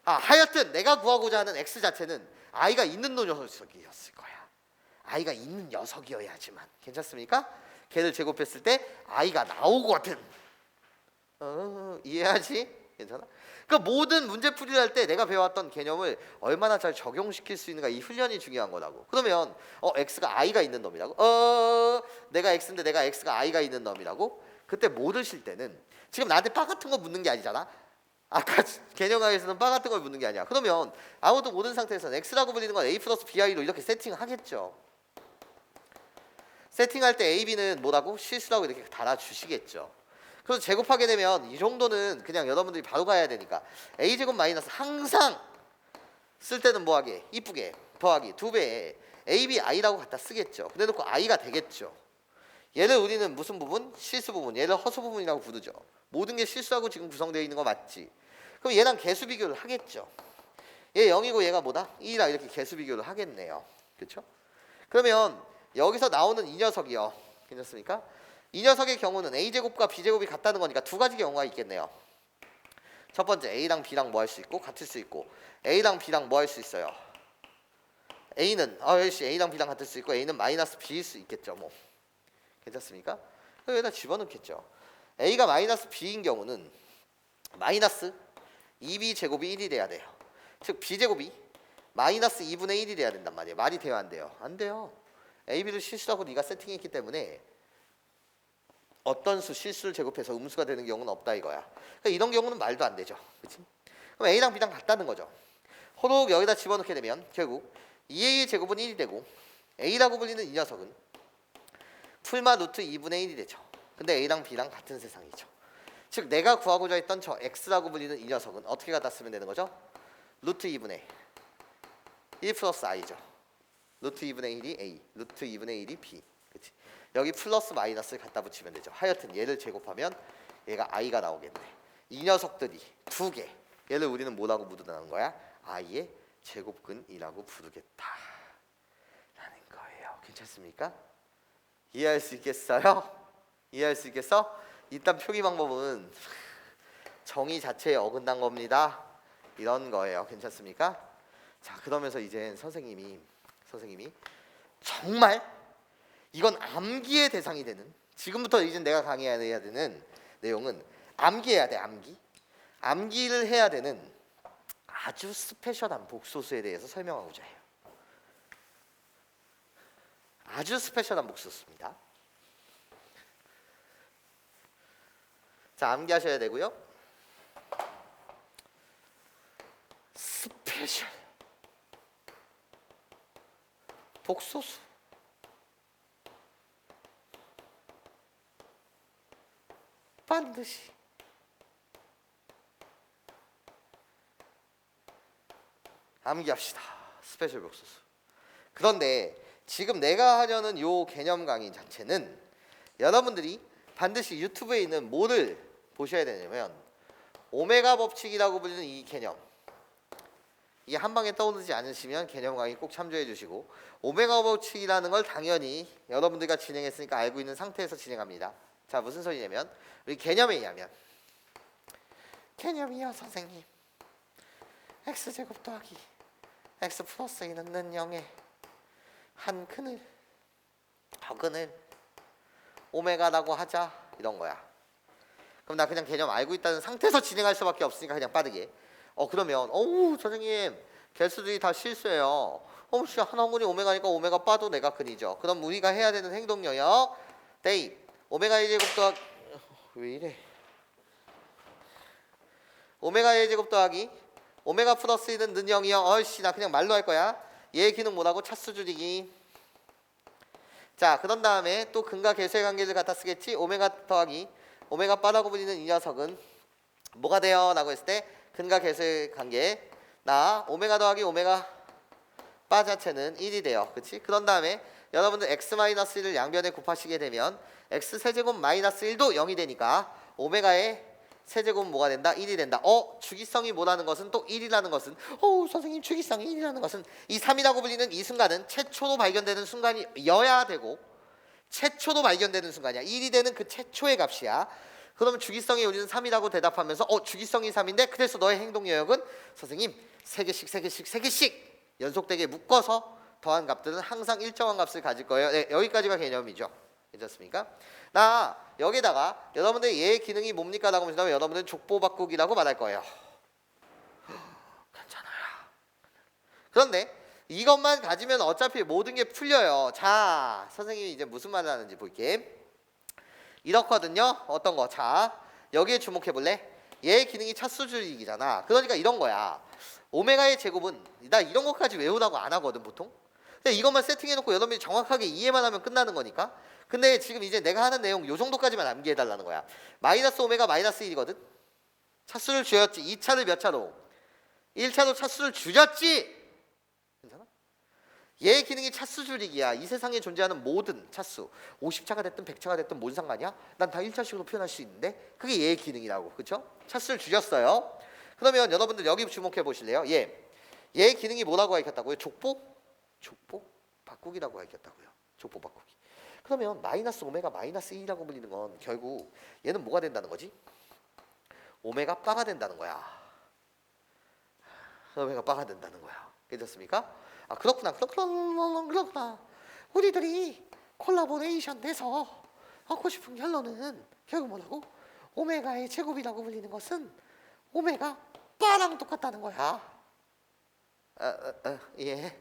하여튼 내가 구하고자 하는 x 자체는 i가 있는 녀석이었을 거야. i가 있는 녀석이어야지만. 괜찮습니까? 걔를 제곱했을 때 i가 나오거든. 이해하지? 괜찮아? 그러니까 모든 문제풀이를 할 때 내가 배웠던 개념을 얼마나 잘 적용시킬 수 있는가, 이 훈련이 중요한 거라고. 그러면 x가 i가 있는 놈이라고? 내가 x인데 내가 x가 i가 있는 놈이라고? 그때 모르실 때는 지금 나한테 바 같은 거 묻는 게 아니잖아. 아까 개념학에서는 바 같은 걸 묻는 게 아니야. 그러면 아무도 모르는 상태에서는 x라고 불리는 건 a 플러스 bi로 이렇게 세팅을 하겠죠. 세팅할 때 a, b는 뭐라고? 실수라고 이렇게 달아주시겠죠. 그래서 제곱하게 되면 이 정도는 그냥 여러분들이 바로 가야 되니까 a제곱 마이너스 항상 쓸 때는 뭐하게? 이쁘게 더하기 2배에 ab, i라고 갖다 쓰겠죠. 그래 놓고 i가 되겠죠. 얘를 우리는 무슨 부분? 실수 부분. 얘를 허수 부분이라고 부르죠. 모든 게 실수하고 지금 구성되어 있는 거 맞지? 그럼 얘랑 개수 비교를 하겠죠. 얘 0이고 얘가 뭐다? 2라 이렇게 개수 비교를 하겠네요. 그렇죠? 그러면 여기서 나오는 이 녀석이요. 괜찮습니까? 이 녀석의 경우는 a제곱과 b제곱이 같다는 거니까 두 가지 경우가 있겠네요. 첫 번째 a랑 b랑 뭐 할 수 있고 같을 수 있고 a랑 b랑 뭐 할 수 있어요. a는 a랑 b랑 같을 수 있고 a는 마이너스 b일 수 있겠죠. 뭐 괜찮습니까? 그럼 여기다 집어넣겠죠. a가 마이너스 b인 경우는 마이너스 2b 제곱이 1이 돼야 돼요. 즉 b제곱이 마이너스 2분의 1이 돼야 된단 말이에요. 말이 돼요, 안 돼요? 안 돼요. a, b를 실수라고 네가 세팅했기 때문에 어떤 수 실수를 제곱해서 음수가 되는 경우는 없다 이거야. 그러니까 이런 경우는 말도 안 되죠. 그렇지? 그럼 a랑 b랑 같다는 거죠. 호록 여기다 집어넣게 되면 결국 2a의 제곱은 1이 되고 a라고 불리는 이 녀석은 풀마 루트 2분의 1이 되죠. 근데 a랑 b랑 같은 세상이죠. 즉 내가 구하고자 했던 저 x라고 불리는 이 녀석은 어떻게 갖다 쓰면 되는 거죠? 루트 2분의 1 플러스 i죠. 루트 2분의 1이 a, 루트 2분의 1이 b. 그치? 여기 플러스 마이너스를 갖다 붙이면 되죠. 하여튼 얘를 제곱하면 얘가 i가 나오겠네. 이 녀석들이 두 개. 얘를 우리는 뭐라고 부르는 거야? i의 제곱근이라고 부르겠다 라는 거예요. 괜찮습니까? 이해할 수 있겠어요? 이해할 수 있겠어? 일단 표기 방법은 정의 자체에 어긋난 겁니다. 이런 거예요. 괜찮습니까? 자, 그러면서 이제 선생님이 정말 이건 암기의 대상이 되는, 지금부터 이제 내가 강의해야 되는 내용은 암기해야 돼. 암기를 해야 되는 아주 스페셜한 복소수에 대해서 설명하고자 해요. 아주 스페셜한 복소수입니다. 자, 암기하셔야 되고요. 스페셜 복소수. 반드시 암기합시다. 스페셜 복소수. 그런데 지금 내가 하려는 요 개념 강의 자체는 여러분들이 반드시 유튜브에 있는 뭐를 보셔야 되냐면 오메가 법칙이라고 불리는 이 개념, 이게 한 방에 떠오르지 않으시면 개념 강의 꼭 참조해 주시고, 오메가 법칙이라는 걸 당연히 여러분들과 진행했으니까 알고 있는 상태에서 진행합니다. 자, 무슨 소리냐면 우리 개념에 의하면, 개념이요 선생님, x제곱 더하기 x 플러스 2는 는 0에 한 근을 허근을 오메가라고 하자 이런 거야. 그럼 나 그냥 개념 알고 있다는 상태에서 진행할 수밖에 없으니까 그냥 빠르게 그러면 선생님 개수들이 다 실수예요. 한 원근이 오메가니까 오메가 빠도 내가 근이죠. 그럼 우리가 해야 되는 행동 영역 대입 오메가의 제곱 더하기 왜 이래 오메가의 제곱 더하기 오메가 플러스 1은 는 0이요. 나 그냥 말로 할 거야. 얘의 기능 뭐라고? 차수 줄이기. 자, 그런 다음에 또 근과 계수의 관계를 갖다 쓰겠지. 오메가 더하기 오메가 바라고 불리는 이 녀석은 뭐가 돼요? 라고 했을 때 근과 계수의 관계, 나 오메가 더하기 오메가 바 자체는 1이 돼요. 그치? 그런 다음에 여러분들 x-1을 양변에 곱하시게 되면 x 세제곱 마이너스 1도 0이 되니까 오메가의 세제곱은 뭐가 된다? 1이 된다. 주기성이 뭐라는 것은 또 1이라는 것은 선생님 주기성이 1이라는 것은 이 3이라고 불리는 이 순간은 최초로 발견되는 순간이어야 되고, 최초로 발견되는 순간이야. 1이 되는 그 최초의 값이야. 그러면 주기성이 우리는 3이라고 대답하면서 주기성이 3인데 그래서 너의 행동 영역은 선생님 3개씩 연속되게 묶어서 더한 값들은 항상 일정한 값을 가질 거예요. 네, 여기까지가 개념이죠. 괜찮습니까? 나 여기다가 여러분들 얘의 기능이 뭡니까? 라고 하시면 여러분들은 족보 바꾸기라고 말할 거예요. 괜찮아요. 그런데 이것만 가지면 어차피 모든 게 풀려요. 자, 선생님이 이제 무슨 말을 하는지 볼게. 이렇거든요. 어떤 거? 자, 여기에 주목해 볼래? 얘의 기능이 차수 줄이기잖아. 그러니까 이런 거야. 오메가의 제곱은 나 이런 것까지 외우라고 안 하거든 보통. 근데 이것만 세팅해놓고 여러분이 정확하게 이해만 하면 끝나는 거니까. 근데 지금 이제 내가 하는 내용 요 정도까지만 암기해달라는 거야. 마이너스 오메가 마이너스 1이거든. 차수를 줄였지. 2차를 몇 차로? 1차로 차수를 줄였지. 괜찮아? 얘의 기능이 차수 줄이기야. 이 세상에 존재하는 모든 차수 50차가 됐든 100차가 됐든 뭔 상관이야? 난 다 1차식으로 표현할 수 있는데 그게 얘의 기능이라고. 그쵸? 차수를 줄였어요. 그러면 여러분들 여기 주목해 보실래요? 얘의 기능이 뭐라고 하겠다고요? 족보 바꾸기라고 하겠다고요. 족보 바꾸기. 그러면 마이너스 오메가 마이너스 1이라고 불리는 건 결국 얘는 뭐가 된다는 거지? 오메가 바가 된다는 거야. 오메가 바가 된다는 거야. 괜찮습니까? 그렇구나. 우리들이 콜라보레이션 돼서 얻고 싶은 결론은 결국 뭐라고? 오메가의 제곱이라고 불리는 것은 오메가 아빠랑 똑같다는 거야. 예.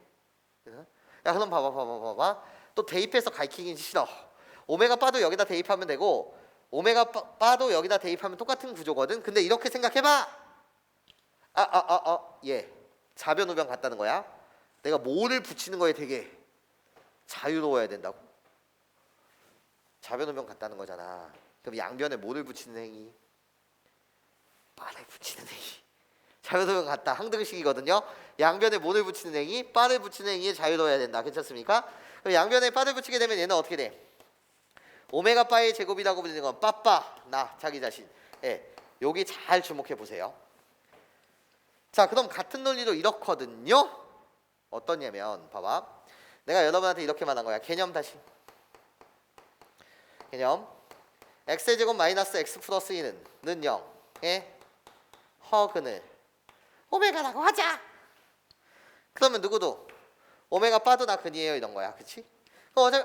야 그럼 봐봐. 또 대입해서 가리키긴 싫어. 오메가 바도 여기다 대입하면 되고 오메가 바도 여기다 대입하면 똑같은 구조거든. 근데 이렇게 생각해봐. 예. 좌변 우변 같다는 거야. 내가 뭐를 붙이는 거에 되게 자유로워야 된다고. 좌변 우변 같다는 거잖아. 그럼 양변에 뭐를 붙이는 행위? 바를 붙이는 행위. 좌변 우변 같다. 항등식이거든요. 양변에 뭐를 붙이는 행위? 바를 붙이는 행위에 자유로워야 된다. 괜찮습니까? 그럼 양변에 바를 붙이게 되면 얘는 어떻게 돼? 오메가 바의 제곱이라고 불리는 건 빠빠 나 자기 자신. 예, 여기 잘 주목해 보세요. 자, 그럼 같은 논리도 이렇거든요. 어떠냐면 봐봐. 내가 여러분한테 이렇게 말한 거야. 개념 다시. 개념. x의 제곱 마이너스 x 플러스 2는 0의 허근을 오메가라고 하자. 그러면 누구도 오메가 바도 다 근이에요 이런 거야. 그치? 어차피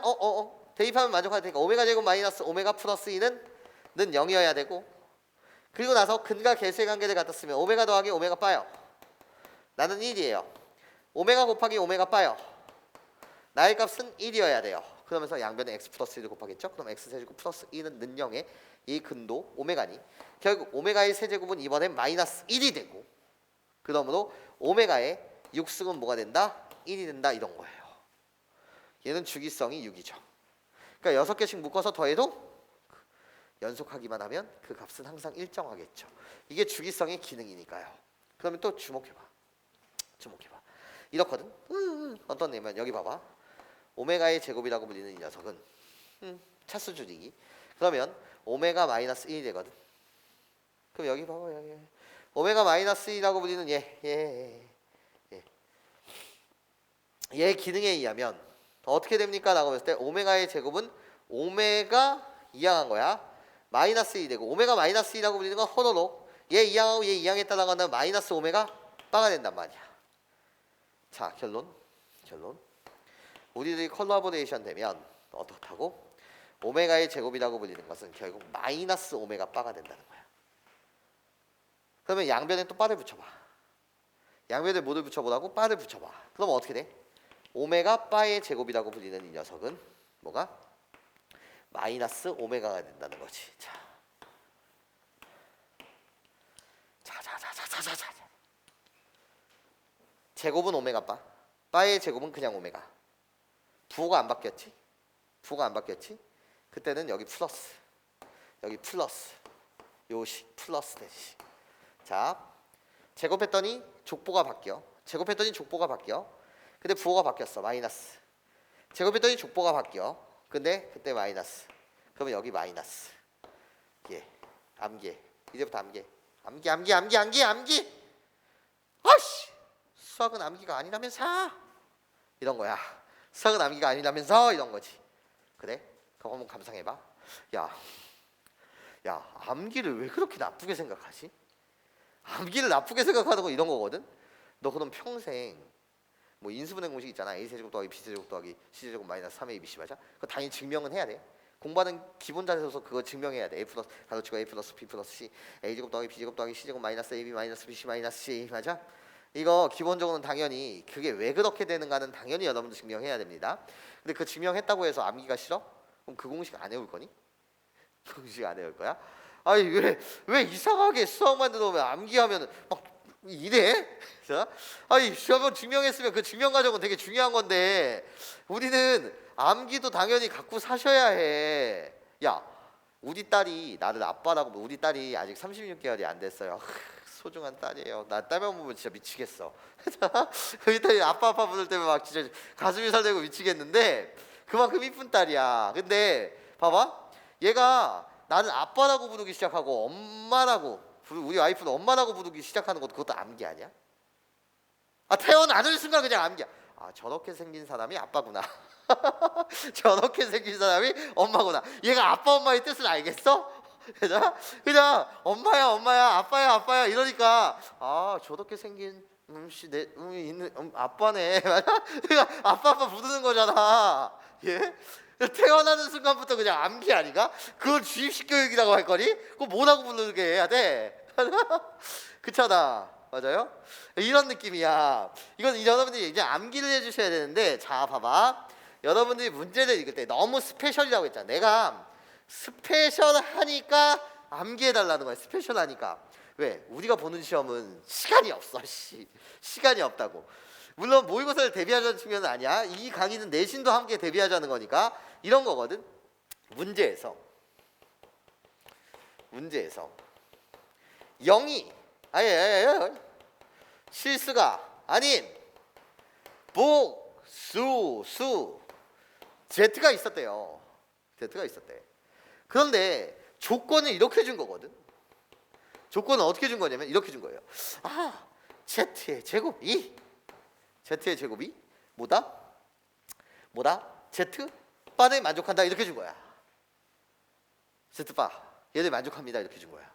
대입하면 만족할 테니까 오메가 제곱 마이너스 오메가 플러스 2는 0이어야 되고 그리고 나서 근과 개수의 관계를 갖다 쓰면 오메가 더하기 오메가 바요. 나는 1이에요. 오메가 곱하기 오메가 바요. 나의 값은 1이어야 돼요. 그러면서 양변에 x 플러스 1을 곱하겠죠. 그럼 x 세제곱 플러스 2는 0의 이 근도 오메가니 결국 오메가의 세제곱은 이번엔 마이너스 1이 되고 그러므로 오메가의 6승은 뭐가 된다? 1이 된다 이런 거예요. 얘는 주기성이 6이죠. 그러니까 6개씩 묶어서 더해도 연속하기만 하면 그 값은 항상 일정하겠죠. 이게 주기성의 기능이니까요. 그러면 또 주목해봐. 이렇거든. 어떤 냐면 여기 봐봐. 오메가의 제곱이라고 불리는 이 녀석은 차수 줄이기. 그러면 오메가 마이너스 1이 되거든. 그럼 여기 봐봐. 여기. 오메가 마이너스 1이라고 불리는 얘 기능에 의하면 어떻게 됩니까? 라고 했을 때 오메가의 제곱은 오메가 이항한 거야. 마이너스 1이 되고 오메가 마이너스 1이라고 불리는 건 호로록 얘 이항하고 얘 이항했다라고 한다면 마이너스 오메가 바가 된단 말이야. 자 결론. 우리들이 콜라보레이션 되면 어떻다고? 오메가의 제곱이라고 불리는 것은 결국 마이너스 오메가 바가 된다는 거야. 그러면 양변에 또 바를 붙여봐. 양변에 뭐를 붙여보라고? 바를 붙여봐. 그럼 어떻게 돼? 오메가 바의 제곱이라고 불리는 이 녀석은 뭐가? 마이너스 오메가가 된다는 거지. 자. 제곱은 오메가 바. 바의 제곱은 그냥 오메가. 부호가 안 바뀌었지? 그때는 여기 플러스. 요식 플러스 되지. 자. 제곱했더니 족보가 바뀌어. 근데 부호가 바뀌었어. 마이너스. 제곱했더니 족보가 바뀌어. 근데 그때 마이너스. 그러면 여기 마이너스. 예. 암기. 이제부터 암기. 아씨. 수학은 암기가 아니라면서. 이런 거야. 수학은 암기가 아니라면서 이런 거지. 그래? 그럼 한번 감상해봐. 야, 암기를 왜 그렇게 나쁘게 생각하지? 암기를 나쁘게 생각하는 거 이런 거거든. 너 그럼 평생 뭐 인수분해 공식 있잖아. a 세제곱 더하기 b 세제곱 더하기 c 제곱 마이너스 3a bc 맞아? 그거 당연히 증명은 해야 돼. 공부하는 기본 자세에서 그거 증명해야 돼. a 플러스 가로치고 a 플러스 b 플러스 c a 제곱 더하기 b 제곱 더하기 c 제곱 마이너스 ab 마이너스 bc 마이너스 c 맞아? 이거 기본적으로는 당연히 그게 왜 그렇게 되는가는 당연히 여러분도 증명해야 됩니다. 근데 그 증명했다고 해서 암기가 싫어? 그럼 그 공식 안 외울 거니? 그 공식 안 외울 거야? 아니 왜 이상하게 수학만 들어오면 암기하면 막 이래? 아니 시험은 증명했으면 그 증명 과정은 되게 중요한 건데 우리는 암기도 당연히 갖고 사셔야 해. 야 우리 딸이 나를 아빠라고 우리 딸이 아직 36개월이 안 됐어요. 소중한 딸이에요. 나 딸만 보면 진짜 미치겠어. 우리 딸이 아빠 부를 때면 막 진짜 가슴이 설레고 미치겠는데 그만큼 이쁜 딸이야. 근데 봐봐 얘가 나는 아빠라고 부르기 시작하고 엄마라고 우리 와이프는 엄마라고 부르기 시작하는 것도 그것도 암기 아니야? 태어나는 순간 그냥 암기야. 저렇게 생긴 사람이 아빠구나. 저렇게 생긴 사람이 엄마구나. 얘가 아빠 엄마의 뜻을 알겠어? 그냥 엄마야 아빠야 이러니까 저렇게 생긴 있는 아빠네. 그러니까 아빠 부르는 거잖아. 예? 태어나는 순간부터 그냥 암기 아닌가? 그걸 주입식 교육이라고 할 거니? 그거 뭐라고 부르게 해야 돼? 그렇잖아. 맞아요? 이런 느낌이야. 이건 여러분들이 이제 암기를 해주셔야 되는데, 자 봐봐. 여러분들이 문제를 읽을 때 너무 스페셜이라고 했잖아. 내가 스페셜하니까 암기해달라는 거야. 스페셜하니까. 왜? 우리가 보는 시험은 시간이 없어. 시간이 없다고. 물론 모의고사를 대비하자는 측면은 아니야. 이 강의는 내신도 함께 대비하자는 거니까 이런 거거든. 문제에서 0이 아예 실수가 아닌 복수수 Z가 있었대요. Z가 있었대. 그런데 조건을 이렇게 준 거거든. 조건은 어떻게 준 거냐면 이렇게 준 거예요. 아, Z의 제곱이 뭐다? Z바에 만족한다 이렇게 준 거야. Z바 얘들 만족합니다 이렇게 준 거야.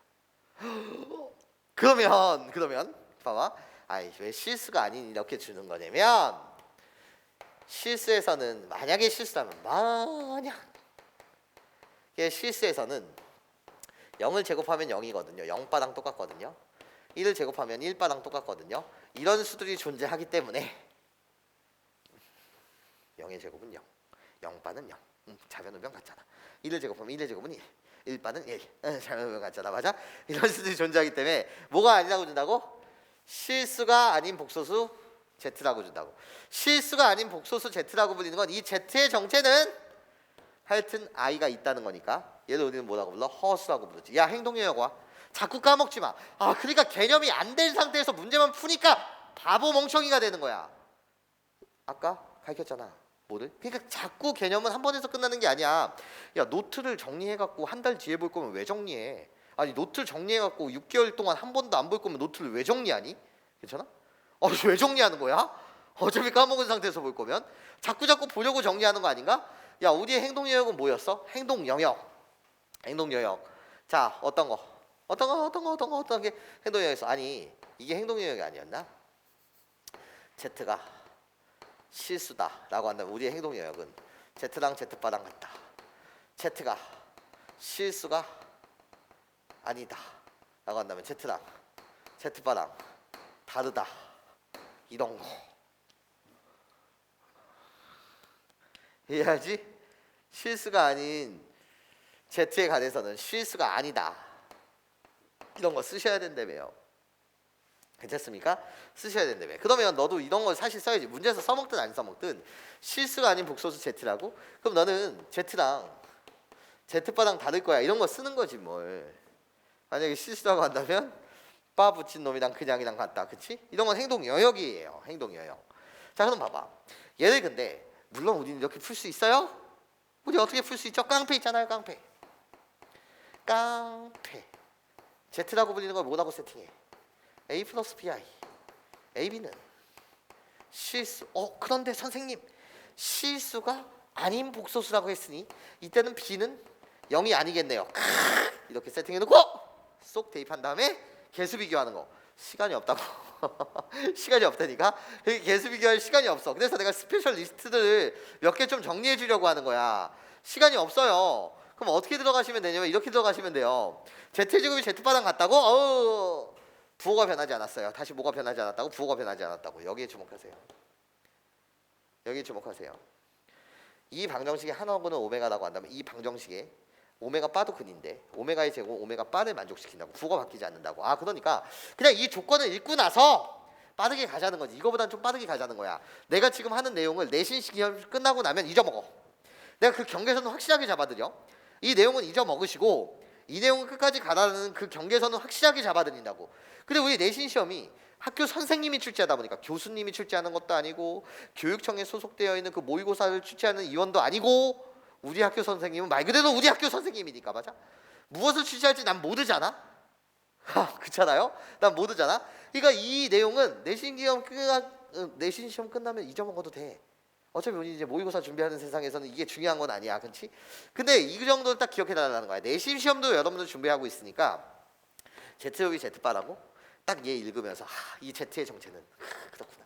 그러면 봐봐. 아이 왜 실수가 아닌 이렇게 주는 거냐면 실수에서는 만약에 실수하면 실수에서는 0을 제곱하면 0이거든요. 0바랑 똑같거든요. 1을 제곱하면 1바랑 똑같거든요. 이런 수들이 존재하기 때문에 0의 제곱은 0, 0바는 0. 자변우변 같잖아. 1을 제곱하면 1의 제곱은 1, 1바는 1. 자변우변 같잖아. 맞아? 이런 수들이 존재하기 때문에 뭐가 아니라고 준다고? 실수가 아닌 복소수 Z라고 준다고. 실수가 아닌 복소수 Z라고 불리는 건 이 Z의 정체는 하여튼 I가 있다는 거니까 얘를 우리는 뭐라고 불러? 허수라고 부르지. 야 행동유형 와. 자꾸 까먹지 마. 아 그러니까 개념이 안 된 상태에서 문제만 푸니까 바보 멍청이가 되는 거야. 아까 가르쳤잖아. 뭐를? 그러니까 자꾸 개념은 한 번에서 끝나는 게 아니야. 야 노트를 정리해갖고 한 달 뒤에 볼 거면 왜 정리해? 아니 노트를 정리해갖고 6개월 동안 한 번도 안 볼 거면 노트를 왜 정리하니? 괜찮아? 왜 정리하는 거야? 어차피 까먹은 상태에서 볼 거면 자꾸 보려고 정리하는 거 아닌가? 야 우리의 행동 영역은 뭐였어? 행동 영역. 자 어떤 게 행동 영역에서 아니 이게 행동 영역이 아니었나? Z가 실수다라고 한다면 우리의 행동 영역은 Z랑 Z바랑 같다. Z가 실수가 아니다라고 한다면 Z랑 Z바랑 다르다. 이런 거 이해하지? 실수가 아닌 Z에 관해서는 실수가 아니다. 이런 거 쓰셔야 된다며요. 괜찮습니까? 쓰셔야 된다며. 그러면 너도 이런 걸 사실 써야지. 문제에서 써먹든 안 써먹든 실수가 아닌 복소수 Z라고? 그럼 너는 Z랑 Z바랑 다를 거야. 이런 거 쓰는 거지 뭘. 만약에 실수라고 한다면 바 붙인 놈이랑 그냥이랑 같다. 그치? 이런 건 행동 영역이에요. 행동 영역. 자 그럼 봐봐. 얘를 근데 물론 우리는 이렇게 풀 수 있어요? 우리 어떻게 풀 수 있죠? 깡패 있잖아요. 깡패. Z라고 불리는 걸 뭐라고 세팅해? A 플러스 BI. AB는 실수. 그런데 선생님 실수가 아닌 복소수라고 했으니 이때는 B는 0이 아니겠네요. 이렇게 세팅해놓고 쏙 대입한 다음에 개수 비교하는 거. 시간이 없다고. 시간이 없다니까. 개수 비교할 시간이 없어. 그래서 내가 스페셜 리스트들을 몇 개 좀 정리해 주려고 하는 거야. 시간이 없어요. 그럼 어떻게 들어가시면 되냐면 이렇게 들어가시면 돼요. Z제곱이 Z바랑 같다고? 부호가 변하지 않았어요. 다시 뭐가 변하지 않았다고? 부호가 변하지 않았다고. 여기에 주목하세요. 이 방정식의 하나원근은 오메가라고 한다면 이 방정식에 오메가 바도 근인데 오메가의 제곱 오메가 바를 만족시킨다고. 부호가 바뀌지 않는다고. 그러니까 그냥 이 조건을 읽고 나서 빠르게 가자는 거지. 이거보단 좀 빠르게 가자는 거야. 내가 지금 하는 내용을 내신 시험 끝나고 나면 잊어먹어. 내가 그 경계선은 확실하게 잡아드려. 이 내용은 잊어먹으시고 이 내용을 끝까지 가라는 그 경계선은 확실하게 잡아드린다고. 근데 우리 내신 시험이 학교 선생님이 출제하다 보니까 교수님이 출제하는 것도 아니고 교육청에 소속되어 있는 그 모의고사를 출제하는 위원도 아니고 우리 학교 선생님은 말 그대로 우리 학교 선생님이니까. 맞아? 무엇을 출제할지 난 모르잖아. 그렇잖아요? 난 모르잖아. 그러니까 이 내용은 내신 시험 끝나면 잊어먹어도 돼. 어차피 우리 이제 모의고사 준비하는 세상에서는 이게 중요한 건 아니야. 그렇지? 근데 이 정도는 딱 기억해 달라는 거야. 내신 시험도 여러분들 준비하고 있으니까 Z제곱이 Z바라고 딱 얘 읽으면서 이 Z의 정체는 그렇구나.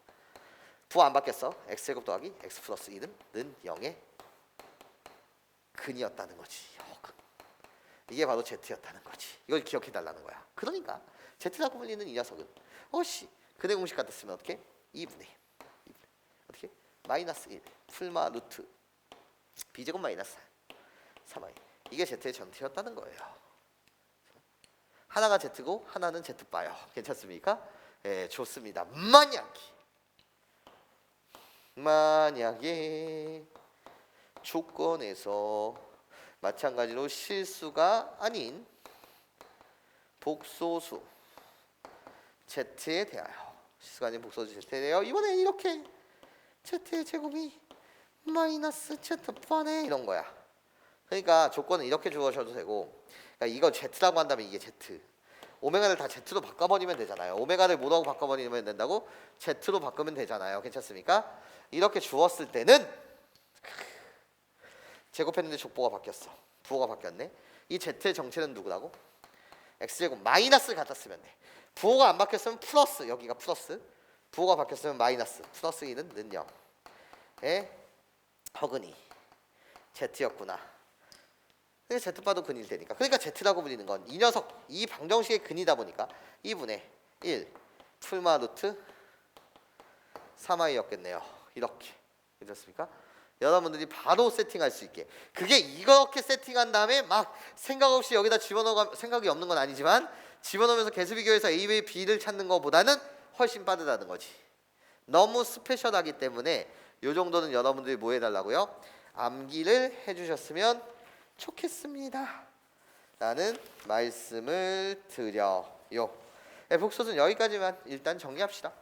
부호 안 바뀌었어. X제곱 더하기 X 플러스 1은 0의 근이었다는 거지. 이게 바로 Z였다는 거지. 이걸 기억해 달라는 거야. 그러니까 Z라고 불리는 이 녀석은 어씨 근의 공식 갖다 쓰면 어떻게? 2분의 어떻게? 마이너스 1 풀마 루트 b제곱 마이너스 3i 이게 z의 전체였다는 거예요. 하나가 z고 하나는 z바요. 괜찮습니까? 예, 좋습니다. 만약에 조건에서 마찬가지로 실수가 아닌 복소수 z에 대하여 실수가 아닌 복소수 z에 대하여 이번엔 이렇게 z의 제곱이 마이너스 z번에 이런 거야. 그러니까 조건은 이렇게 주어셔도 되고, 그러니까 이거 z라고 한다면 이게 z 오메가를 다 z로 바꿔버리면 되잖아요. 오메가를 뭐라고 바꿔버리면 된다고? z로 바꾸면 되잖아요. 괜찮습니까? 이렇게 주었을 때는 제곱했는데 족보가 바뀌었어. 부호가 바뀌었네. 이 z의 정체는 누구라고? x제곱 마이너스를 갖다 쓰면 돼. 부호가 안 바뀌었으면 플러스, 여기가 플러스, 부호가 바뀌었으면 마이너스, 플러스 2는 는요. 에 허근이 z였구나. 그래서 z바도 근일 되니까. 그러니까 z라고 불리는 건 이 녀석, 이 방정식의 근이다 보니까 2분의 1 풀마 루트 3i였겠네요. 이렇게. 괜찮습니까? 여러분들이 바로 세팅할 수 있게. 그게 이렇게 세팅한 다음에 막 생각 없이 여기다 집어넣어 생각이 없는 건 아니지만 집어넣으면서 개수 비교해서 A, B를 찾는 것보다는 훨씬 빠르다는 거지. 너무 스페셜하기 때문에 요 정도는 여러분들이 뭐 해달라고요? 암기를 해주셨으면 좋겠습니다. 라는 말씀을 드려요. 복소는 여기까지만 일단 정리합시다.